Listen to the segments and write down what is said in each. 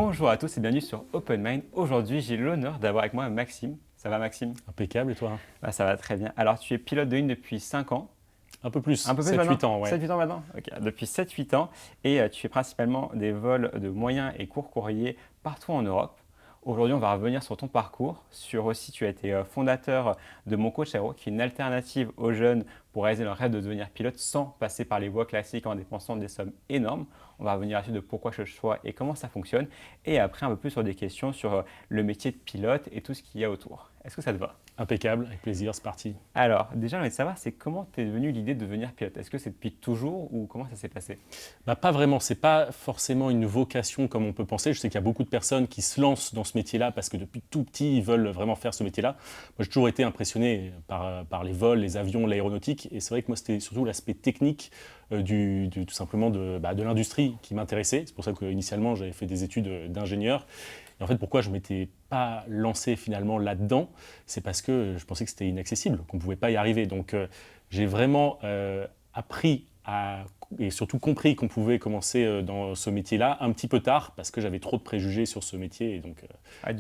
Bonjour à tous et bienvenue sur Open Mind. Aujourd'hui, j'ai l'honneur d'avoir avec moi Maxime. Ça va Maxime? Impeccable, et toi? Ça va très bien. Alors, tu es pilote de ligne depuis 5 ans. Un peu plus, Un peu plus maintenant? 7-8 ans, ouais. 7-8 ans maintenant? Ok, depuis 7-8 ans. Et tu fais principalement des vols de moyens et courts courriers partout en Europe. Aujourd'hui, on va revenir sur ton parcours, sur aussi, tu as été fondateur de Mon Coach Aéro, qui est une alternative aux jeunes pour réaliser leur rêve de devenir pilote sans passer par les voies classiques en dépensant des sommes énormes. On va revenir là-dessus de pourquoi ce choix et comment ça fonctionne. Et après, un peu plus sur des questions sur le métier de pilote et tout ce qu'il y a autour. Est-ce que ça te va? Impeccable, avec plaisir, c'est parti. Alors, déjà, j'ai envie de savoir, c'est comment t'es venue l'idée de devenir pilote? Est-ce que c'est depuis toujours ou comment ça s'est passé? Pas vraiment, c'est pas forcément une vocation comme on peut penser. Je sais qu'il y a beaucoup de personnes qui se lancent dans ce métier-là parce que depuis tout petit, ils veulent vraiment faire ce métier-là. Moi, j'ai toujours été impressionné par les vols, les avions, l'aéronautique. Et c'est vrai que moi, c'était surtout l'aspect technique tout simplement de l'industrie qui m'intéressait. C'est pour ça qu'initialement, j'avais fait des études d'ingénieur. Et en fait, pourquoi je ne m'étais pas lancé finalement là-dedans, c'est parce que je pensais que c'était inaccessible, qu'on ne pouvait pas y arriver. Donc j'ai vraiment appris et surtout compris qu'on pouvait commencer dans ce métier-là un petit peu tard, parce que j'avais trop de préjugés sur ce métier. Et donc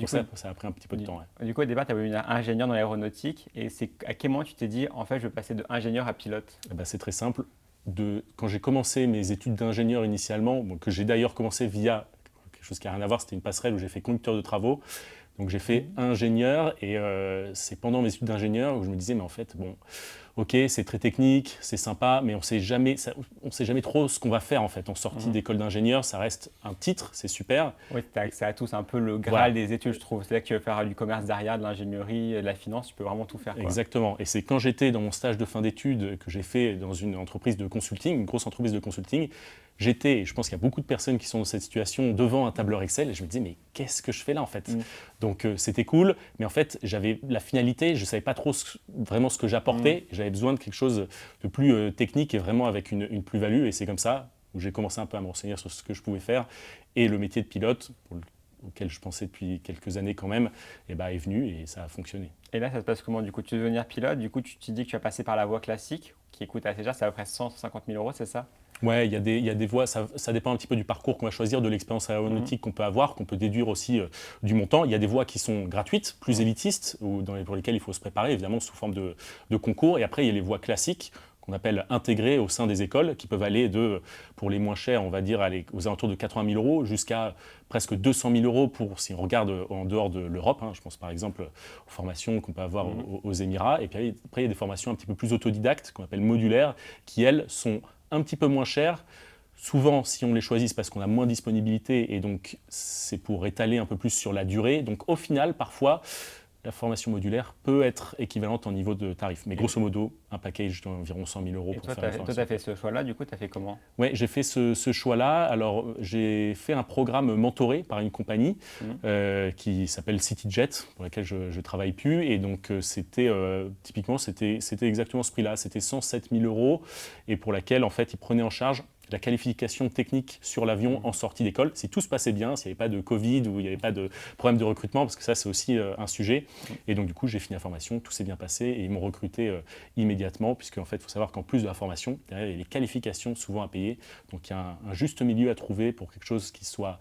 ça a pris un petit peu de temps. Ouais. Du coup, au départ, tu avais une ingénieur dans l'aéronautique. Et c'est à quel moment tu t'es dit, en fait, je vais passer de ingénieur à pilote? C'est très simple. Quand j'ai commencé mes études d'ingénieur initialement, que j'ai d'ailleurs commencé via quelque chose qui n'a rien à voir, c'était une passerelle où j'ai fait conducteur de travaux. Donc j'ai fait ingénieur et c'est pendant mes études d'ingénieur où je me disais, mais en fait, bon, ok, c'est très technique, c'est sympa, mais on sait jamais trop ce qu'on va faire en fait. En sortie d'école d'ingénieur, ça reste un titre, c'est super. Oui, tu as accès à tout, c'est un peu le Graal des études, je trouve. C'est là que tu veux faire du commerce derrière, de l'ingénierie, de la finance, tu peux vraiment tout faire. Exactement. Et c'est quand j'étais dans mon stage de fin d'études que j'ai fait dans une entreprise de consulting, une grosse entreprise de consulting. Et je pense qu'il y a beaucoup de personnes qui sont dans cette situation devant un tableur Excel et je me disais mais qu'est-ce que je fais là en fait? Donc c'était cool, mais en fait j'avais la finalité, je ne savais pas trop vraiment ce que j'apportais, j'avais besoin de quelque chose de plus technique et vraiment avec une plus-value et c'est comme ça où j'ai commencé un peu à me renseigner sur ce que je pouvais faire et le métier de pilote, auquel je pensais depuis quelques années quand même, est venu et ça a fonctionné. Et là ça se passe comment du coup? Tu veux devenir pilote, du coup tu te dis que tu vas passer par la voie classique qui coûte assez cher, c'est à peu près 100-150 000 euros, c'est ça? Ouais, il y a des voies, ça dépend un petit peu du parcours qu'on va choisir, de l'expérience aéronautique qu'on peut avoir, qu'on peut déduire aussi du montant. Il y a des voies qui sont gratuites, plus élitistes, pour lesquelles il faut se préparer, évidemment sous forme de concours. Et après, il y a les voies classiques, qu'on appelle intégrées au sein des écoles, qui peuvent aller pour les moins chers, on va dire, aux alentours de 80 000 euros, jusqu'à presque 200 000 euros si on regarde en dehors de l'Europe. Je pense par exemple aux formations qu'on peut avoir aux Émirats. Et puis après, il y a des formations un petit peu plus autodidactes, qu'on appelle modulaires, qui, elles, sont un petit peu moins cher. Souvent, si on les choisit, c'est parce qu'on a moins de disponibilité et donc c'est pour étaler un peu plus sur la durée. Donc au final, parfois, la formation modulaire peut être équivalente en niveau de tarif. Mais grosso modo, un package d'environ 100 000 euros et pour toi, faire la formation. Toi, tu as fait ce choix-là, du coup, tu as fait comment? Oui, j'ai fait ce choix-là. Alors, j'ai fait un programme mentoré par une compagnie qui s'appelle CityJet, pour laquelle je ne travaille plus. Et donc, typiquement, c'était exactement ce prix-là. C'était 107 000 euros et pour laquelle, en fait, ils prenaient en charge la qualification technique sur l'avion en sortie d'école. Si tout se passait bien, s'il n'y avait pas de Covid ou il n'y avait pas de problème de recrutement, parce que ça, c'est aussi un sujet. Et donc, du coup, j'ai fini la formation, tout s'est bien passé et ils m'ont recruté immédiatement, puisqu'en fait, il faut savoir qu'en plus de la formation, derrière, il y a les qualifications souvent à payer. Donc, il y a un juste milieu à trouver pour quelque chose qui soit,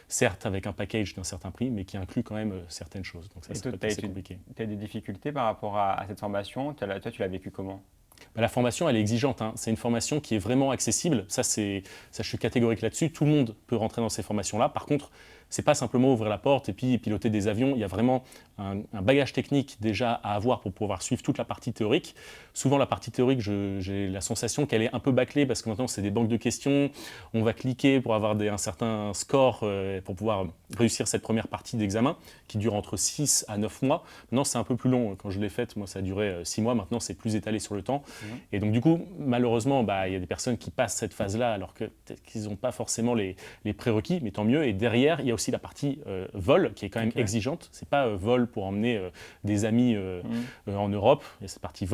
certes, avec un package d'un certain prix, mais qui inclut quand même certaines choses. Donc, ça peut être assez compliqué. Tu as des difficultés par rapport à cette formation? Toi, tu l'as vécu comment? La formation, elle est exigeante. C'est une formation qui est vraiment accessible. Ça, je suis catégorique là-dessus. Tout le monde peut rentrer dans ces formations-là. Par contre, ce n'est pas simplement ouvrir la porte et puis piloter des avions. Il y a vraiment un bagage technique déjà à avoir pour pouvoir suivre toute la partie théorique. Souvent, la partie théorique, j'ai la sensation qu'elle est un peu bâclée parce que maintenant, c'est des banques de questions. On va cliquer pour avoir un certain score pour pouvoir réussir cette première partie d'examen qui dure entre 6 à 9 mois. Maintenant, c'est un peu plus long. Quand je l'ai faite, moi, ça a duré 6 mois. Maintenant, c'est plus étalé sur le temps. Et donc, du coup, malheureusement, il y a des personnes qui passent cette phase-là alors que peut-être qu'ils n'ont pas forcément les prérequis, mais tant mieux. Et derrière, il y a aussi la partie vol qui est quand même exigeante. C'est pas vol pour emmener des amis en Europe. Il y a cette partie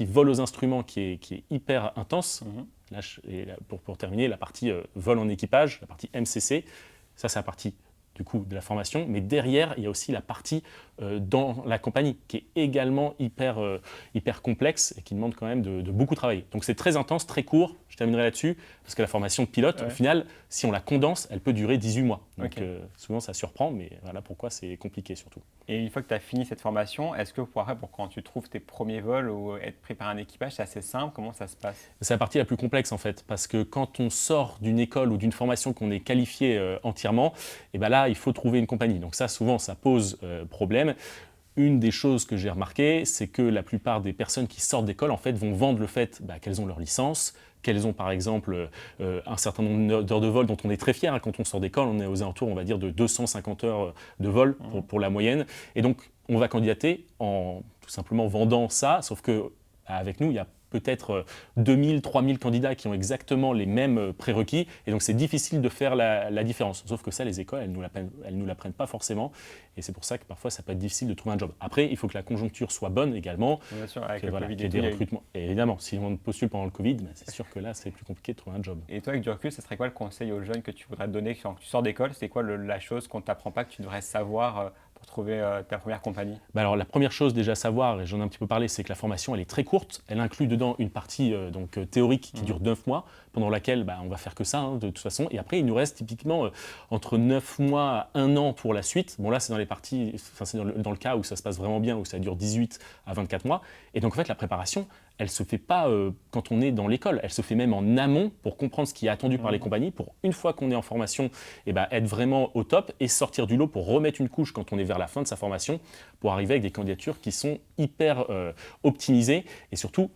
vol aux instruments qui est hyper intense. Là, pour terminer, la partie vol en équipage, la partie MCC, ça c'est la partie du coup de la formation, mais derrière il y a aussi la partie dans la compagnie qui est également hyper complexe et qui demande quand même de beaucoup travailler. Donc c'est très intense, très court, je terminerai là-dessus, parce que la formation de pilote, au final, si on la condense, elle peut durer 18 mois. Donc souvent, ça surprend, mais voilà pourquoi c'est compliqué surtout. Et une fois que tu as fini cette formation, est-ce que pour quand tu trouves tes premiers vols ou être pris par un équipage, c'est assez simple? Comment ça se passe? C'est la partie la plus complexe en fait, parce que quand on sort d'une école ou d'une formation qu'on est qualifié entièrement, et ben là, il faut trouver une compagnie. Donc ça, souvent, ça pose problème. Une des choses que j'ai remarqué, c'est que la plupart des personnes qui sortent d'école en fait, vont vendre le fait qu'elles ont leur licence, qu'elles ont par exemple un certain nombre d'heures de vol dont on est très fier. Quand on sort d'école, on est aux alentours, on va dire, de 250 heures de vol pour la moyenne. Et donc, on va candidater en tout simplement vendant ça, sauf qu'avec nous, il y a peut-être 2000, 3000 candidats qui ont exactement les mêmes prérequis, et donc c'est difficile de faire la différence. Sauf que ça, les écoles, elles nous l'apprennent pas forcément, et c'est pour ça que parfois ça peut être difficile de trouver un job. Après, il faut que la conjoncture soit bonne également. Bien sûr, avec que, le voilà, Covid qu'il y ait des recrutements. Et évidemment, si on postule pendant le Covid, c'est sûr que là, c'est plus compliqué de trouver un job. Et toi, avec du recul, ce serait quoi le conseil aux jeunes que tu voudrais donner quand tu sors d'école? C'est quoi la chose qu'on ne t'apprend pas que tu devrais savoir pour trouver ta première compagnie? Alors la première chose déjà à savoir, et j'en ai un petit peu parlé, c'est que la formation elle est très courte. Elle inclut dedans une partie théorique qui dure 9 mois, pendant laquelle on va faire que ça de toute façon. Et après il nous reste typiquement entre 9 mois à 1 an pour la suite. Bon là c'est dans les parties, c'est dans le cas où ça se passe vraiment bien, où ça dure 18 à 24 mois. Et donc en fait la préparation, elle ne se fait pas quand on est dans l'école, elle se fait même en amont pour comprendre ce qui est attendu par les compagnies, pour une fois qu'on est en formation, être vraiment au top et sortir du lot pour remettre une couche quand on est vers la fin de sa formation, pour arriver avec des candidatures qui sont hyper optimisées et surtout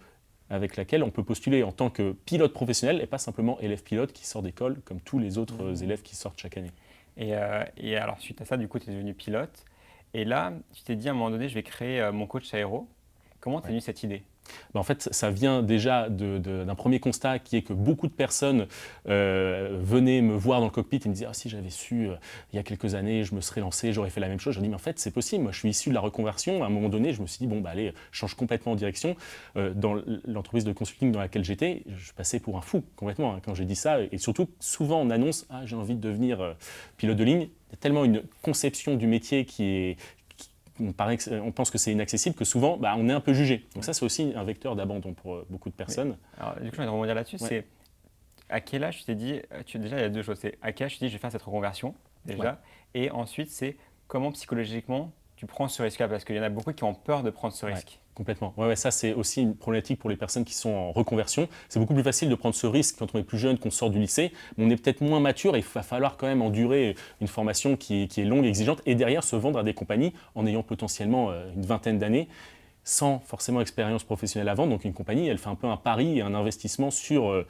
avec laquelle on peut postuler en tant que pilote professionnel et pas simplement élève pilote qui sort d'école comme tous les autres élèves qui sortent chaque année. Et alors suite à ça, du coup, tu es devenu pilote. Et là, tu t'es dit à un moment donné, je vais créer mon coach aéro. Comment t'es venue cette idée? En fait, ça vient déjà d'un premier constat qui est que beaucoup de personnes venaient me voir dans le cockpit et me disaient « Ah, si j'avais su, il y a quelques années, je me serais lancé, j'aurais fait la même chose. » Je dis « Mais en fait, c'est possible. Moi, je suis issu de la reconversion. » À un moment donné, je me suis dit « Bon, allez, je change complètement de direction. » Dans l'entreprise de consulting dans laquelle j'étais, je passais pour un fou complètement quand j'ai dit ça. Et surtout, souvent, on annonce « Ah, j'ai envie de devenir pilote de ligne. » Il y a tellement une conception du métier qui est... On pense que c'est inaccessible, que souvent, on est un peu jugé. Donc ça, c'est aussi un vecteur d'abandon pour beaucoup de personnes. Alors, du coup, je vais rebondir là-dessus. C'est à quel âge tu t'es dit, déjà, il y a deux choses. C'est à quel âge tu t'es dit, je vais faire cette reconversion, déjà. Et ensuite, c'est comment psychologiquement tu prends ce risque-là, parce qu'il y en a beaucoup qui ont peur de prendre ce risque. Complètement. Ça c'est aussi une problématique pour les personnes qui sont en reconversion. C'est beaucoup plus facile de prendre ce risque quand on est plus jeune, qu'on sort du lycée. Mais on est peut-être moins mature et il va falloir quand même endurer une formation qui est longue et exigeante et derrière se vendre à des compagnies en ayant potentiellement une vingtaine d'années sans forcément expérience professionnelle avant. Donc une compagnie, elle fait un peu un pari et un investissement sur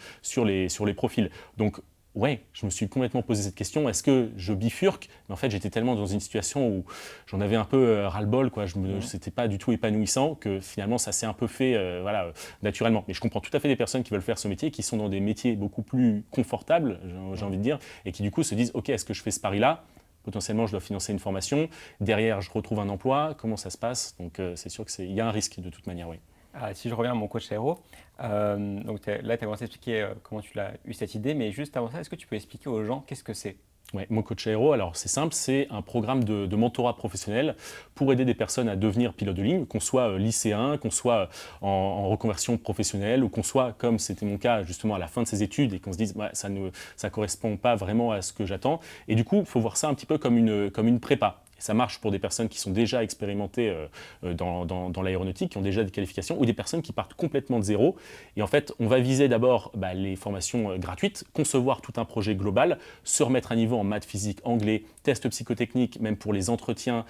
les profils. Donc ouais, je me suis complètement posé cette question, est-ce que je bifurque? Mais en fait, j'étais tellement dans une situation où j'en avais un peu ras-le-bol, c'était pas du tout épanouissant, que finalement, ça s'est un peu fait naturellement. Mais je comprends tout à fait des personnes qui veulent faire ce métier, qui sont dans des métiers beaucoup plus confortables, j'ai envie de dire, et qui du coup se disent, ok, est-ce que je fais ce pari-là? Potentiellement, je dois financer une formation. Derrière, je retrouve un emploi. Comment ça se passe? Donc, c'est sûr qu'il y a un risque de toute manière, oui. Si je reviens à mon coach aéro, donc là, tu as commencé à expliquer comment tu l'as eu cette idée, mais juste avant ça, est-ce que tu peux expliquer aux gens qu'est-ce que c'est? Ouais, mon coach aéro, alors c'est simple, c'est un programme de mentorat professionnel pour aider des personnes à devenir pilote de ligne, qu'on soit lycéen, qu'on soit en reconversion professionnelle ou qu'on soit, comme c'était mon cas justement à la fin de ses études et qu'on se dise ça ne correspond pas vraiment à ce que j'attends. Et du coup, il faut voir ça un petit peu comme une prépa. Ça marche pour des personnes qui sont déjà expérimentées dans l'aéronautique, qui ont déjà des qualifications, ou des personnes qui partent complètement de zéro. Et en fait, on va viser d'abord les formations gratuites, concevoir tout un projet global, se remettre à niveau en maths, physique, anglais, tests psychotechniques, même pour les entretiens,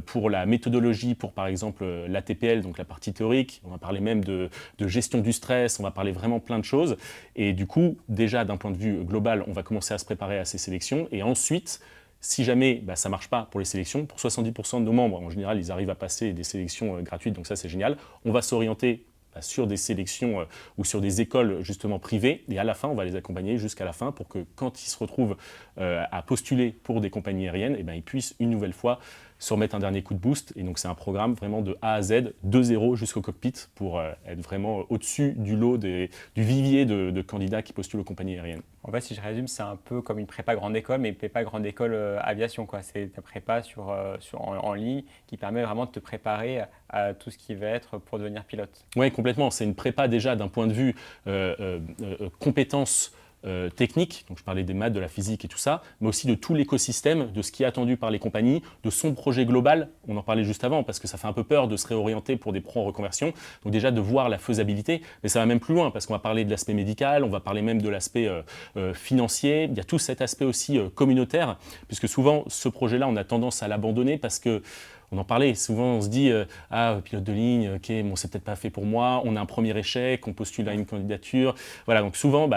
pour la méthodologie, pour par exemple l'ATPL, donc la partie théorique. On va parler même de gestion du stress, on va parler vraiment plein de choses. Et du coup, déjà d'un point de vue global, on va commencer à se préparer à ces sélections. Et ensuite, si jamais ça ne marche pas pour les sélections, pour 70% de nos membres, en général, ils arrivent à passer des sélections gratuites, donc ça c'est génial. On va s'orienter sur des sélections ou sur des écoles justement privées et à la fin, on va les accompagner jusqu'à la fin pour que quand ils se retrouvent à postuler pour des compagnies aériennes, ils puissent une nouvelle fois se remettre un dernier coup de boost. Et donc c'est un programme vraiment de A à Z, de zéro jusqu'au cockpit, pour être vraiment au-dessus du lot du vivier de candidats qui postulent aux compagnies aériennes. En fait, si je résume, c'est un peu comme une prépa grande école, mais prépa grande école aviation, quoi. C'est ta prépa en ligne qui permet vraiment de te préparer à tout ce qui va être pour devenir pilote. Oui, complètement. C'est une prépa déjà d'un point de vue compétences techniques, donc je parlais des maths, de la physique et tout ça, mais aussi de tout l'écosystème, de ce qui est attendu par les compagnies, de son projet global. On en parlait juste avant parce que ça fait un peu peur de se réorienter pour des pros en reconversion. Donc déjà de voir la faisabilité, mais ça va même plus loin parce qu'on va parler de l'aspect médical, on va parler même de l'aspect financier. Il y a tout cet aspect aussi communautaire, puisque souvent ce projet-là, on a tendance à l'abandonner parce que on en parlait, souvent on se dit pilote de ligne, ok, bon, c'est peut-être pas fait pour moi, on a un premier échec, on postule à une candidature. Voilà, donc souvent,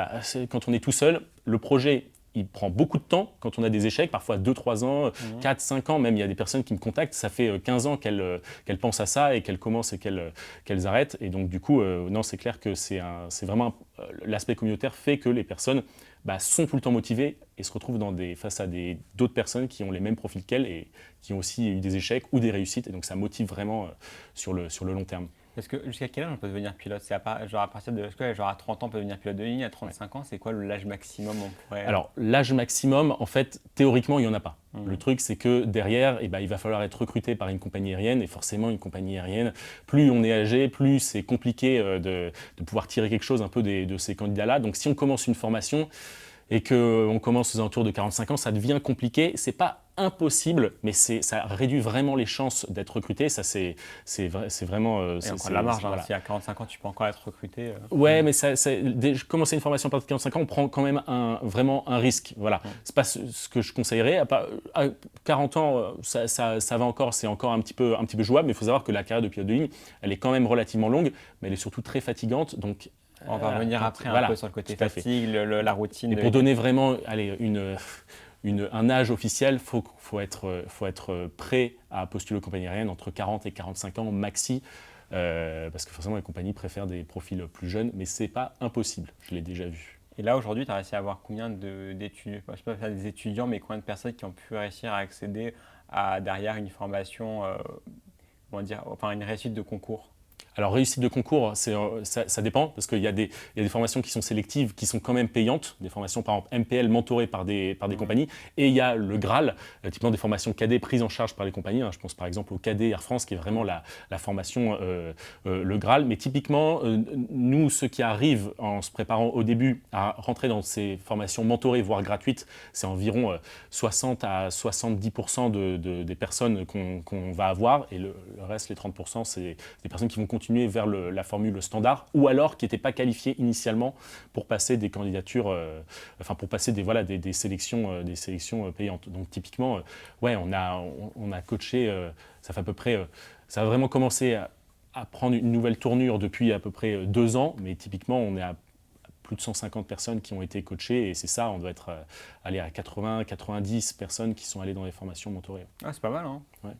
quand on est tout seul, le projet, il prend beaucoup de temps quand on a des échecs, parfois 2-3 ans, 4-5 ans, même il y a des personnes qui me contactent, ça fait 15 ans qu'elles pensent à ça et qu'elles commencent et qu'elles arrêtent. Et donc du coup, non, c'est clair que c'est vraiment l'aspect communautaire fait que les personnes sont tout le temps motivées et se retrouvent face à d'autres personnes qui ont les mêmes profils qu'elles et qui ont aussi eu des échecs ou des réussites. Et donc ça motive vraiment sur le long terme. Est-ce que jusqu'à quel âge on peut devenir pilote? C'est genre à partir de, est-ce que genre à 30 ans on peut devenir pilote de ligne, à 35 ans, c'est quoi l'âge maximum on pourrait... Alors l'âge maximum, en fait, théoriquement, il n'y en a pas. Le truc, c'est que derrière, il va falloir être recruté par une compagnie aérienne et forcément, une compagnie aérienne, plus on est âgé, plus c'est compliqué de pouvoir tirer quelque chose un peu de ces candidats-là. Donc si on commence une formation et qu'on commence aux alentours de 45 ans, ça devient compliqué. C'est pas impossible, mais ça réduit vraiment les chances d'être recruté. Ça, c'est vraiment... Et encore de la marge, voilà. Si à 45 ans, tu peux encore être recruté. Ouais, mais commencer une formation à partir de 45 ans, on prend quand même vraiment un risque. Voilà. C'est pas ce que je conseillerais. À 40 ans, ça va encore, c'est encore un petit peu jouable, mais il faut savoir que la carrière de pilote de ligne, elle est quand même relativement longue, mais elle est surtout très fatigante. Donc, on va revenir après un peu sur le côté fatigue, la routine. Et pour donner vraiment un âge officiel, il faut être prêt à postuler aux compagnies aériennes entre 40 et 45 ans maxi, parce que forcément les compagnies préfèrent des profils plus jeunes, mais ce n'est pas impossible, je l'ai déjà vu. Et là aujourd'hui, tu as réussi à avoir combien d'étudiants, je ne sais pas faire des étudiants, mais combien de personnes qui ont pu réussir à accéder derrière une formation, une réussite de concours? Alors, réussite de concours, ça dépend, parce qu'il y a des formations qui sont sélectives, qui sont quand même payantes, des formations par exemple MPL mentorées par des compagnies, et il y a le Graal, typiquement des formations cadet prises en charge par les compagnies. Je pense par exemple au cadet Air France, qui est vraiment la formation, le Graal. Mais typiquement, nous, ceux qui arrivent en se préparant au début à rentrer dans ces formations mentorées, voire gratuites, c'est environ 60 à 70% des personnes qu'on va avoir, et le reste, les 30%, c'est des personnes qui vont continuer vers la formule standard, ou alors qui n'étaient pas qualifiés initialement pour passer des candidatures, pour passer des sélections payantes. Donc typiquement, on a coaché, ça fait à peu près, ça a vraiment commencé à prendre une nouvelle tournure depuis à peu près 2 ans, mais typiquement on est à plus de 150 personnes qui ont été coachées, et c'est ça, on doit être allé à 80-90 personnes qui sont allées dans les formations mentorées. Ah, c'est pas mal, hein. Ouais.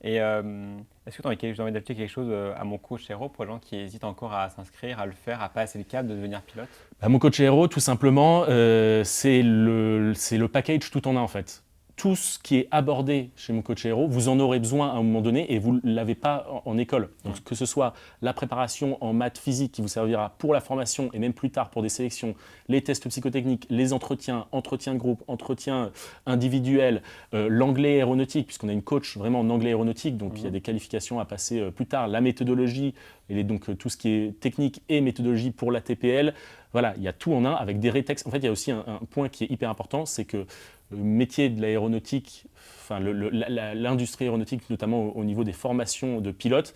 Et est-ce que tu as envie d'ajouter quelque chose à mon coach héros pour les gens qui hésitent encore à s'inscrire, à le faire, à passer le cap de devenir pilote? Mon coach héros, tout simplement, c'est le package tout en un en fait. Tout ce qui est abordé chez mon coach héros, vous en aurez besoin à un moment donné et vous ne l'avez pas en école. Donc que ce soit la préparation en maths physique qui vous servira pour la formation et même plus tard pour des sélections, les tests psychotechniques, les entretiens de groupe, entretiens individuels, l'anglais aéronautique, puisqu'on a une coach vraiment en anglais aéronautique, donc il y a des qualifications à passer plus tard, la méthodologie, et donc tout ce qui est technique et méthodologie pour la TPL. Voilà, il y a tout en un avec des rétextes. En fait, il y a aussi un point qui est hyper important, c'est que le métier de l'aéronautique, l'industrie aéronautique, notamment au niveau des formations de pilotes,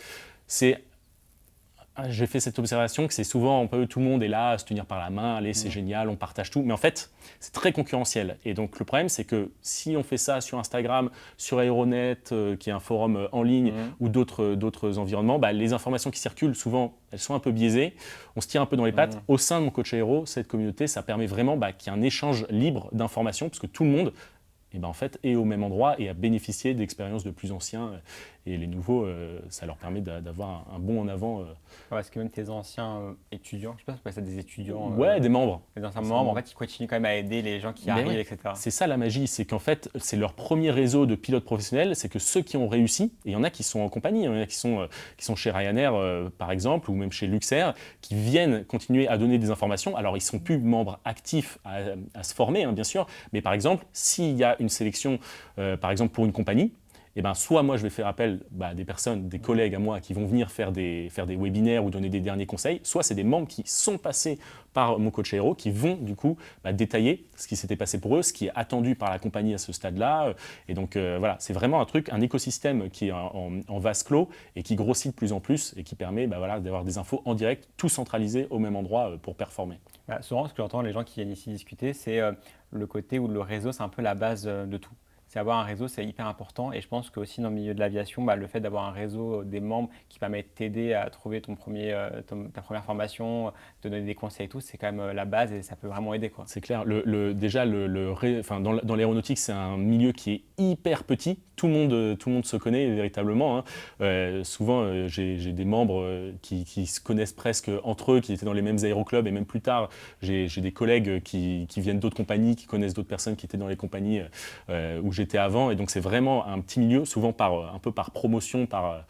j'ai fait cette observation que c'est souvent un peu tout le monde est là à se tenir par la main, allez c'est génial, on partage tout, mais en fait c'est très concurrentiel. Et donc le problème c'est que si on fait ça sur Instagram, sur Aéronet, qui est un forum en ligne, ou d'autres environnements, les informations qui circulent souvent elles sont un peu biaisées, on se tire un peu dans les pattes. Au sein de mon coach aéro, cette communauté, ça permet vraiment qu'il y ait un échange libre d'informations, parce que tout le monde et ben en fait est au même endroit et à bénéficier d'expériences de plus anciens. Et les nouveaux, ça leur permet d'avoir un bond en avant. Ouais, parce que même tes anciens étudiants, je sais pas si on appelle ça des étudiants, Ouais, des membres. les anciens Des membres, en membres. fait, ils continuent quand même à aider les gens qui Mais arrivent, ouais, etc. c'est ça la magie, c'est qu'en fait, c'est leur premier réseau de pilotes professionnels, c'est que ceux qui ont réussi, et il y en a qui sont en compagnie, il y en a qui sont chez Ryanair par exemple, ou même chez Luxair, qui viennent continuer à donner des informations. Alors ils ne sont plus membres actifs à se former, hein, bien sûr, mais par exemple, s'il y a une sélection, par exemple pour une compagnie, eh ben, soit moi je vais faire appel à des personnes, des collègues à moi qui vont venir faire des webinaires ou donner des derniers conseils, soit c'est des membres qui sont passés par mon coach aéro qui vont du coup détailler ce qui s'était passé pour eux, ce qui est attendu par la compagnie à ce stade-là. Et donc voilà, c'est vraiment un écosystème qui est en vase clos et qui grossit de plus en plus et qui permet voilà, d'avoir des infos en direct, tout centralisé au même endroit pour performer. Souvent, ce que j'entends les gens qui viennent ici discuter, c'est le côté où le réseau, c'est un peu la base de tout. C'est avoir un réseau, c'est hyper important. Et je pense qu'aussi dans le milieu de l'aviation, le fait d'avoir un réseau, des membres qui permettent de t'aider à trouver ta première formation, te donner des conseils et tout, c'est quand même la base et ça peut vraiment aider, quoi. C'est clair. Déjà, dans l'aéronautique, c'est un milieu qui est hyper petit. Tout le monde se connaît véritablement, hein. Souvent, j'ai des membres qui se connaissent presque entre eux, qui étaient dans les mêmes aéroclubs. Et même plus tard, j'ai des collègues qui viennent d'autres compagnies, qui connaissent d'autres personnes qui étaient dans les compagnies où j'étais avant. Et donc, c'est vraiment un petit milieu, souvent un peu par promotion, par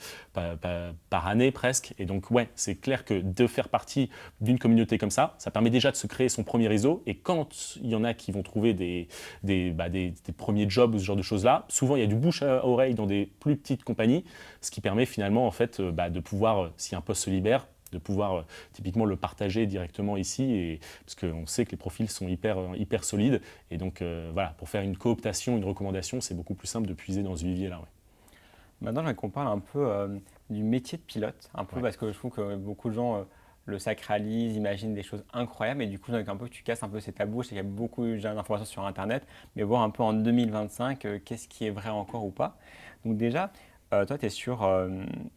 année presque. Et donc, ouais, c'est clair que de faire partie d'une communauté comme ça permet déjà de se créer son premier réseau. Et quand il y en a qui vont trouver des premiers jobs ou ce genre de choses-là, souvent il y a du bouche à oreille dans des plus petites compagnies, ce qui permet finalement en fait, de pouvoir, si un poste se libère, de pouvoir typiquement le partager directement ici, parce qu'on sait que les profils sont hyper solides. Et donc voilà, pour faire une cooptation, une recommandation, c'est beaucoup plus simple de puiser dans ce vivier-là. Ouais. Maintenant, j'aimerais qu'on parle un peu du métier de pilote, un peu Ouais. parce que je trouve que beaucoup de gens le sacralisent, imaginent des choses incroyables, et du coup, j'aimerais un peu que tu casses un peu ces tabous. Je sais qu'il y a beaucoup d'informations sur Internet, mais voir un peu en 2025 qu'est-ce qui est vrai encore ou pas. Donc déjà, toi, tu es sur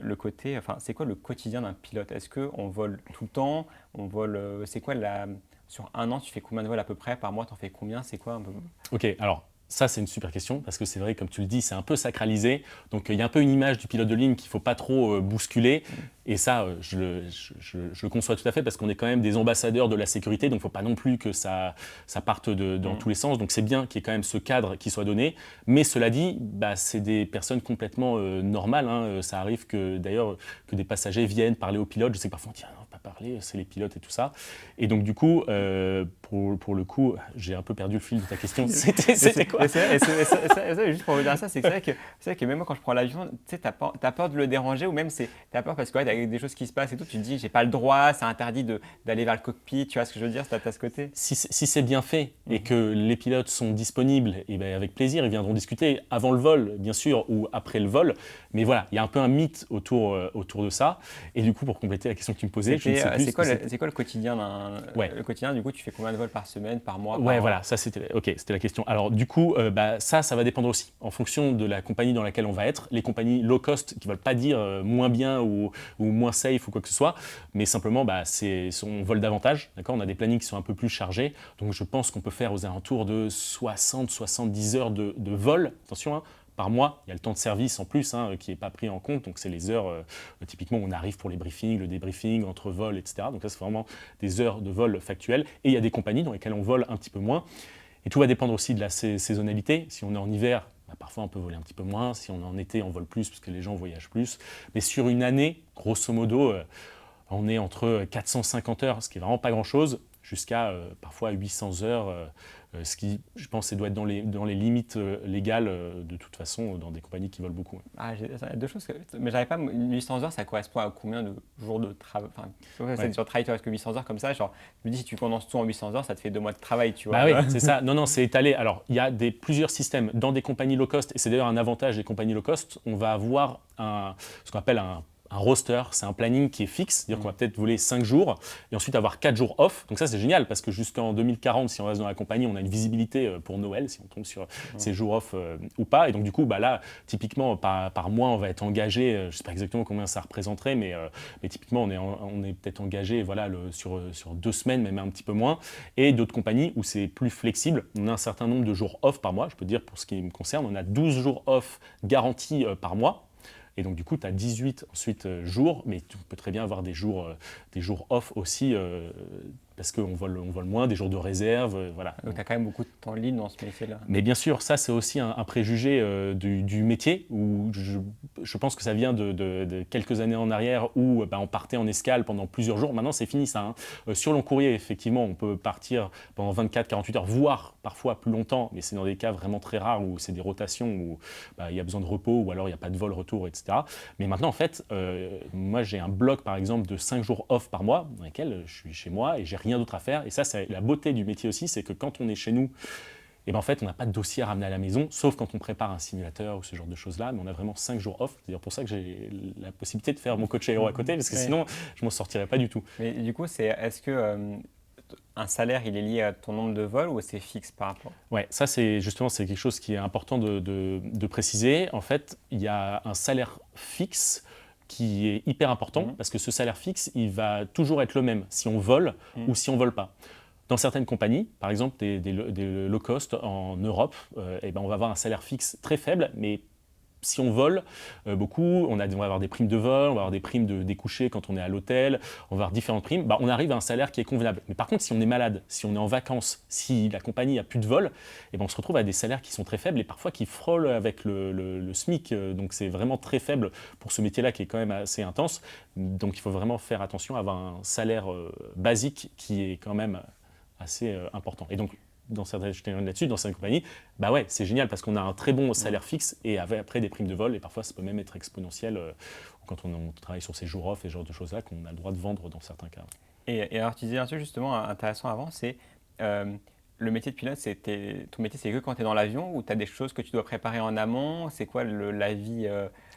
le côté, enfin, c'est quoi le quotidien d'un pilote? Est-ce qu'on vole tout le temps? On vole, c'est quoi sur un an, tu fais combien de vols à peu près? Par mois, tu en fais combien? C'est quoi un peu? Ok, alors ça c'est une super question parce que c'est vrai, comme tu le dis, c'est un peu sacralisé. Donc il y a un peu une image du pilote de ligne qu'il ne faut pas trop bousculer. Et ça, je le conçois tout à fait parce qu'on est quand même des ambassadeurs de la sécurité. Donc il ne faut pas non plus que ça parte dans tous les sens. Donc c'est bien qu'il y ait quand même ce cadre qui soit donné. Mais cela dit, c'est des personnes complètement normales, hein. Ça arrive d'ailleurs que des passagers viennent parler aux pilotes. Je sais que parfois on dit ah, non, pas parler, c'est les pilotes et tout ça. Et donc du coup, pour le coup, j'ai un peu perdu le fil de ta question. C'était quoi? Juste pour revenir à ça, c'est vrai que même moi quand je prends l'avion, tu sais, t'as peur de le déranger ou même t'as peur parce que ouais, avec des choses qui se passent et tout, tu te dis j'ai pas le droit, c'est interdit d'aller vers le cockpit, tu vois ce que je veux dire, t'as ce côté. Si c'est bien fait et que les pilotes sont disponibles, et avec plaisir, ils viendront discuter avant le vol, bien sûr, ou après le vol. Mais voilà, il y a un peu un mythe autour de ça. Et du coup, pour compléter la question que tu me posais, je ne sais plus. C'est quoi le quotidien Le quotidien, du coup, tu fais combien de vols par semaine, par mois? Ouais, voilà, ça c'était la question. Alors du coup, ça va dépendre aussi en fonction de la compagnie dans laquelle on va être. Les compagnies low cost qui ne veulent pas dire moins bien ou moins safe ou quoi que ce soit, mais simplement on vole davantage, d'accord. On a des plannings qui sont un peu plus chargés, donc je pense qu'on peut faire aux alentours de 60-70 heures de vol. Attention, hein, par mois, il y a le temps de service en plus qui n'est pas pris en compte, donc c'est les heures typiquement où on arrive pour les briefings, le débriefing, entre vols, etc. Donc ça c'est vraiment des heures de vol factuelles, et il y a des compagnies dans lesquelles on vole un petit peu moins, et tout va dépendre aussi de la saisonnalité. Si on est en hiver, parfois on peut voler un petit peu moins, si on est en été on vole plus parce que les gens voyagent plus, mais sur une année, grosso modo, on est entre 450 heures, ce qui est vraiment pas grand chose, jusqu'à parfois 800 heures, ce qui, je pense, doit être dans les limites légales de toute façon dans des compagnies qui volent beaucoup. Ah, il y a deux choses, mais j'arrive pas, 800 heures, ça correspond à combien de jours de travail? Enfin, c'est dur de travail, parce que 800 heures comme ça, genre, je me dis, si tu condenses tout en 800 heures, ça te fait 2 mois de travail, tu vois. Oui, c'est ça. Non, c'est étalé. Alors, il y a plusieurs systèmes. Dans des compagnies low cost, et c'est d'ailleurs un avantage des compagnies low cost, on va avoir ce qu'on appelle un un roster, c'est un planning qui est fixe, c'est-à-dire qu'on va peut-être voler 5 jours et ensuite avoir 4 jours off. Donc ça, c'est génial parce que jusqu'en 2040, si on reste dans la compagnie, on a une visibilité pour Noël, si on tombe sur ces jours off ou pas. Et donc du coup, là, typiquement, par mois, on va être engagé, je ne sais pas exactement combien ça représenterait, mais typiquement, on est peut-être engagé sur 2 semaines, même un petit peu moins. Et d'autres compagnies où c'est plus flexible, on a un certain nombre de jours off par mois. Je peux dire, pour ce qui me concerne, on a 12 jours off garantis par mois. Et donc, du coup, tu as 18 ensuite jours, mais tu peux très bien avoir des jours off aussi, parce qu'on vole moins, des jours de réserve, voilà. Donc tu as quand même beaucoup de temps libre dans ce métier-là. Mais bien sûr, ça, c'est aussi un préjugé du métier, où je pense que ça vient de quelques années en arrière, où on partait en escale pendant plusieurs jours. Maintenant, c'est fini ça, hein. Sur long courrier, effectivement, on peut partir pendant 24-48 heures, voire parfois plus longtemps, mais c'est dans des cas vraiment très rares, où c'est des rotations, où il y a besoin de repos, ou alors il n'y a pas de vol retour, etc. Mais maintenant, en fait, moi, j'ai un bloc, par exemple, de 5 jours off par mois, dans lesquels je suis chez moi et j'ai rien d'autre à faire. Et ça, c'est la beauté du métier aussi, c'est que quand on est chez nous, et en fait, on n'a pas de dossier à ramener à la maison, sauf quand on prépare un simulateur ou ce genre de choses-là, mais on a vraiment 5 jours off. C'est d'ailleurs pour ça que j'ai la possibilité de faire mon coach aéro à côté, parce que sinon, je ne m'en sortirais pas du tout. Mais du coup, est-ce que un salaire, il est lié à ton nombre de vols ou c'est fixe par rapport? Ouais, ça c'est quelque chose qui est important de préciser. En fait, il y a un salaire fixe qui est hyper important, parce que ce salaire fixe, il va toujours être le même si on vole ou si on vole pas. Dans certaines compagnies, par exemple des low cost en Europe, on va avoir un salaire fixe très faible, mais si on vole beaucoup, on va avoir des primes de vol, on va avoir des primes de découcher quand on est à l'hôtel, on va avoir différentes primes, on arrive à un salaire qui est convenable. Mais par contre, si on est malade, si on est en vacances, si la compagnie n'a plus de vol, on se retrouve à des salaires qui sont très faibles et parfois qui frôlent avec le SMIC. Donc c'est vraiment très faible pour ce métier-là qui est quand même assez intense. Donc il faut vraiment faire attention à avoir un salaire basique qui est quand même assez important. Et donc, je termine là-dessus, dans certaines compagnies, c'est génial parce qu'on a un très bon salaire fixe et après des primes de vol, et parfois ça peut même être exponentiel quand on travaille sur ces jours off et ce genre de choses-là qu'on a le droit de vendre dans certains cas. Et alors, tu disais un truc justement intéressant avant, c'est le métier de pilote, ton métier, c'est que quand tu es dans l'avion ou tu as des choses que tu dois préparer en amont? C'est quoi la vie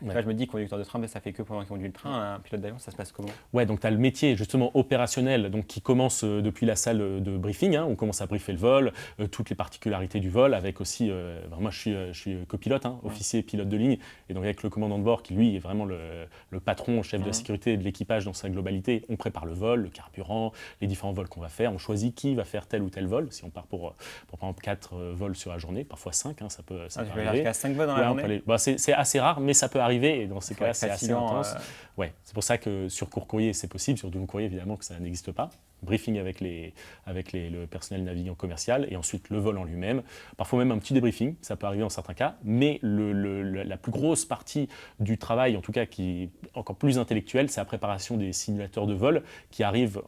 Là, je me dis, conducteur de train, ça fait que pendant qu'il conduit le train. Un pilote d'avion, ça se passe comment? Ouais, donc tu as le métier justement opérationnel qui commence depuis la salle de briefing. On commence à briefer le vol, toutes les particularités du vol, avec aussi, moi je suis copilote, officier pilote de ligne, et donc avec le commandant de bord qui lui est vraiment le patron, chef de la sécurité et de l'équipage dans sa globalité. On prépare le vol, le carburant, les différents vols qu'on va faire, on choisit qui va faire tel ou tel vol. Si on part pour par exemple 4 vols sur la journée, parfois 5, ça peut arriver. Jusqu'à 5 vols dans la journée? C'est assez rare, mais ça peut arriver, et dans ces cas-là, c'est assez intense. Ouais, c'est pour ça que sur court courrier, c'est possible, sur long courrier, évidemment, que ça n'existe pas. Briefing avec le personnel navigant commercial, et ensuite le vol en lui-même. Parfois même un petit débriefing, ça peut arriver dans certains cas, mais la plus grosse partie du travail, en tout cas qui est encore plus intellectuelle, c'est la préparation des simulateurs de vol qui arrivent,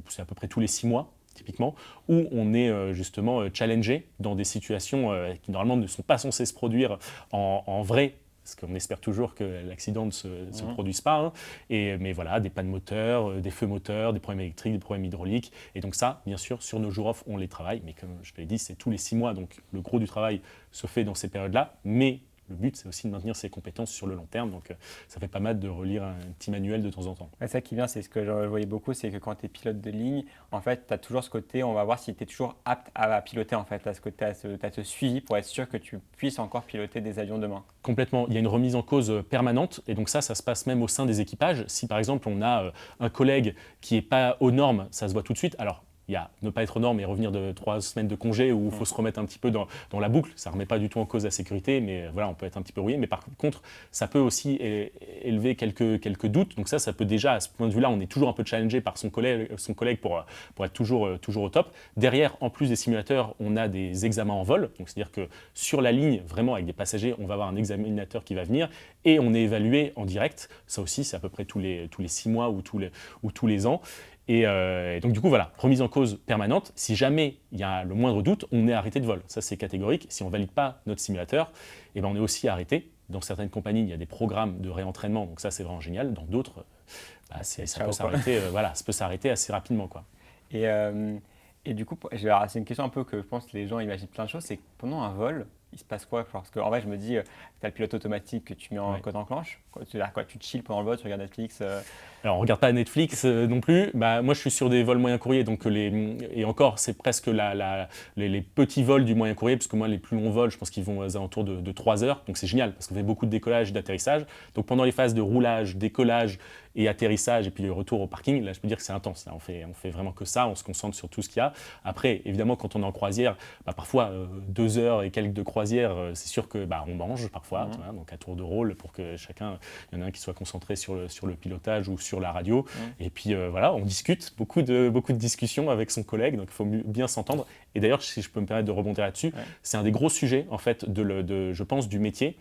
c'est à peu près tous les 6 mois, typiquement, où on est justement challengé dans des situations qui normalement ne sont pas censées se produire en vrai, parce qu'on espère toujours que l'accident ne se produise pas. Mais voilà, des pannes moteurs, des feux moteurs, des problèmes électriques, des problèmes hydrauliques. Et donc ça, bien sûr, sur nos jours off, on les travaille. Mais comme je te l'ai dit, c'est tous les 6 mois. Donc le gros du travail se fait dans ces périodes-là. Mais le but, c'est aussi de maintenir ses compétences sur le long terme. Donc ça fait pas mal de relire un petit manuel de temps en temps. Ça qui vient, c'est ce que je voyais beaucoup, c'est que quand tu es pilote de ligne, en fait, tu as toujours ce côté, on va voir si tu es toujours apte à piloter, en fait, à ce côté, à ce suivi pour être sûr que tu puisses encore piloter des avions demain. Complètement. Il y a une remise en cause permanente, et donc ça se passe même au sein des équipages. Si par exemple on a un collègue qui n'est pas aux normes, ça se voit tout de suite. Alors, il y a ne pas être aux normes et revenir de 3 semaines de congé où il faut se remettre un petit peu dans la boucle. Ça ne remet pas du tout en cause la sécurité, mais voilà, on peut être un petit peu rouillé. Mais par contre, ça peut aussi élever quelques doutes. Donc ça peut déjà, à ce point de vue-là, on est toujours un peu challengé par son collègue pour être toujours au top. Derrière, en plus des simulateurs, on a des examens en vol. Donc c'est-à-dire que sur la ligne, vraiment avec des passagers, on va avoir un examinateur qui va venir et on est évalué en direct. Ça aussi, c'est à peu près tous les 6 mois ou tous les ans. Et donc du coup, voilà, remise en cause permanente. Si jamais il y a le moindre doute, on est arrêté de vol. Ça, c'est catégorique. Si on ne valide pas notre simulateur, on est aussi arrêté. Dans certaines compagnies, il y a des programmes de réentraînement. Donc ça, c'est vraiment génial. Dans d'autres, ça peut s'arrêter assez rapidement, quoi. Et du coup, c'est une question un peu que je pense que les gens imaginent plein de choses. C'est que pendant un vol, il se passe quoi? Parce qu'en vrai, je me dis, tu as le pilote automatique que tu mets en Ouais. code enclenche. Quoi, tu chill pendant le vol, tu regardes Netflix. Alors, on regarde pas Netflix non plus. Bah, moi, je suis sur des vols moyens courriers, donc et encore, c'est presque les petits vols du moyen courrier, parce que moi, les plus longs vols, je pense qu'ils vont aux alentours de 3 heures, donc c'est génial, parce qu'on fait beaucoup de décollage et d'atterrissage. Donc pendant les phases de roulage, décollage et atterrissage, et puis le retour au parking, là, je peux dire que c'est intense. Là, on fait vraiment que ça, on se concentre sur tout ce qu'il y a. Après, évidemment, quand on est en croisière, bah, parfois 2 heures et quelques de croisière, c'est sûr que on mange parfois, tu vois, donc à tour de rôle pour que chacun, il y en a un qui soit concentré sur le pilotage ou sur la radio. Et puis voilà, on discute, beaucoup de discussions avec son collègue, donc il faut bien s'entendre. Et d'ailleurs, si je peux me permettre de rebondir là-dessus, c'est un des gros sujets en fait je pense du métier,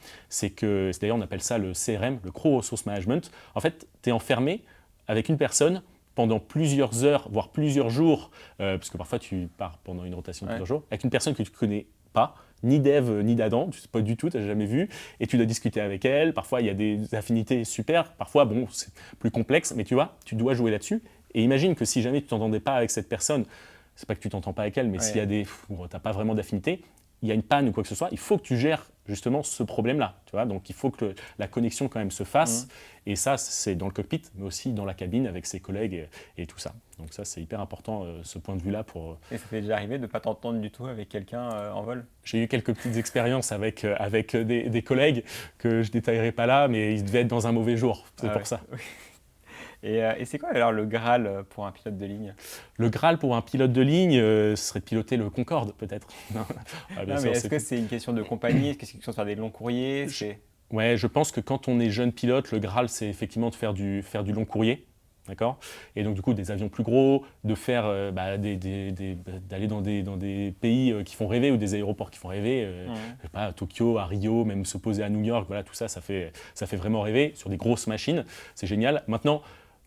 d'ailleurs on appelle ça le CRM, le Crew Resource Management. En fait, tu es enfermé avec une personne pendant plusieurs heures, voire plusieurs jours, parce que parfois tu pars pendant une rotation de plusieurs jours, avec une personne que tu ne connais pas, ni d'Ève, ni d'Adam, tu ne sais pas du tout, tu n'as jamais vu, et tu dois discuter avec elle. Parfois, il y a des affinités super, parfois, bon, c'est plus complexe, mais tu vois, tu dois jouer là-dessus. Et imagine que si jamais tu t'entendais pas avec cette personne, c'est pas que tu t'entends pas avec elle, mais s'il y a t'as pas vraiment d'affinité, il y a une panne ou quoi que ce soit, il faut que tu gères justement ce problème-là, tu vois. Donc il faut que la connexion quand même se fasse, et ça c'est dans le cockpit, mais aussi dans la cabine avec ses collègues et tout ça. Donc ça c'est hyper important ce point de vue-là pour. Et ça t'est déjà arrivé de ne pas t'entendre du tout avec quelqu'un en vol? J'ai eu quelques petites expériences avec des collègues que je détaillerai pas là, mais ils devaient être dans un mauvais jour, c'est pour ça. Et c'est quoi alors le Graal pour un pilote de ligne? Le Graal pour un pilote de ligne, ce serait de piloter le Concorde, peut-être. Non, mais est-ce que c'est une question de compagnie? Est-ce que c'est une question de faire des longs courriers? Ouais, je pense que quand on est jeune pilote, le Graal, c'est effectivement de faire du long courrier. D'accord. Et donc, du coup, des avions plus gros, de faire, d'aller dans des pays qui font rêver ou des aéroports qui font rêver. Je sais pas, à Tokyo, à Rio, même se poser à New York, voilà, tout ça, ça fait vraiment rêver sur des grosses machines. C'est génial. Maintenant,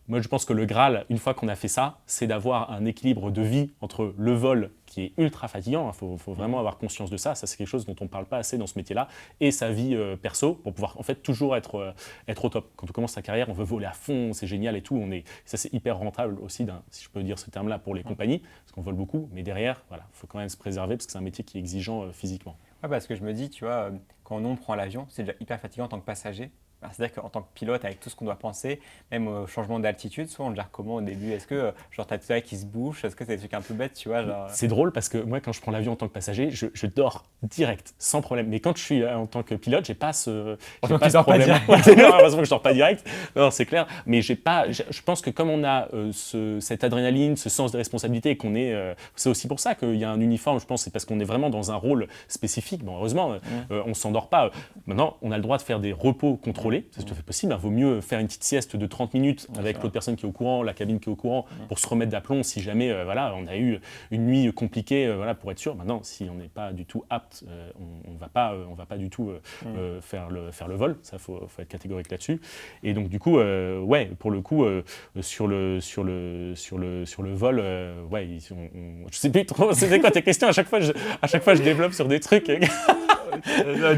moi, je pense que le Graal, une fois qu'on a fait ça, c'est d'avoir un équilibre de vie entre le vol, qui est ultra fatigant, il faut vraiment avoir conscience de ça, c'est quelque chose dont on ne parle pas assez dans ce métier-là, et sa vie perso, pour pouvoir en fait toujours être au top. Quand on commence sa carrière, on veut voler à fond, c'est génial et tout, ça c'est hyper rentable aussi, si je peux dire ce terme-là, pour les compagnies, parce qu'on vole beaucoup, mais derrière, voilà, il faut quand même se préserver, parce que c'est un métier qui est exigeant physiquement. Ouais, parce que je me dis, tu vois, quand on prend l'avion, c'est déjà hyper fatigant en tant que passager. C'est-à-dire qu'en tant que pilote, avec tout ce qu'on doit penser, même au changement d'altitude, souvent on le gère comment au début? Est-ce que genre t'as tout ça qui se bouge? Est-ce que c'est des trucs un peu bêtes, tu vois, genre... C'est drôle parce que moi, quand je prends l'avion en tant que passager, je dors direct, sans problème. Mais quand je suis en tant que pilote, j'ai pas ce problème. Heureusement que je dors pas direct. Non, c'est clair. Mais je pense que comme on a cette adrénaline, ce sens de responsabilité, qu'on est, c'est aussi pour ça qu'il y a un uniforme. Je pense c'est parce qu'on est vraiment dans un rôle spécifique. Bon, heureusement, on s'endort pas. Maintenant, on a le droit de faire des repos contrôlés. C'est tout à fait possible. Il vaut mieux faire une petite sieste de 30 minutes avec l'autre personne qui est au courant, la cabine qui est au courant, pour se remettre d'aplomb si jamais on a eu une nuit compliquée, pour être sûr. Maintenant, si on n'est pas du tout apte, on va pas du tout faire le vol. Ça, faut être catégorique là-dessus. Et donc du coup, pour le coup, sur le vol, je sais plus trop. C'était quoi tes questions? À chaque fois, je développe sur des trucs.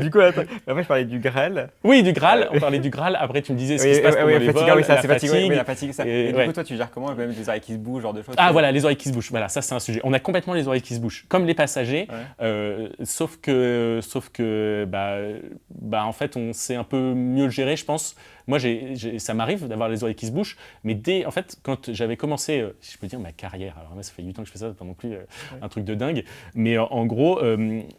Du coup, attends. Après, je parlais du Graal. Oui, du Graal. On parlait du Graal. Après, tu me disais ce qui se passe pendant les vols, oui, ça, la c'est fatigue. Oui, la fatigue, ça. Et du coup, toi, tu gères comment? Même des oreilles qui se bougent, genre de choses. Ah, voilà, les oreilles qui se bougent. Voilà, ça, c'est un sujet. On a complètement les oreilles qui se bougent, comme les passagers. Sauf que, en fait, on sait un peu mieux le gérer, je pense. Moi, ça m'arrive d'avoir les oreilles qui se bouchent, mais en fait, quand j'avais commencé, si je peux dire, ma carrière, alors moi, ça fait 8 ans que je fais ça, c'est pas non plus un truc de dingue, mais en gros,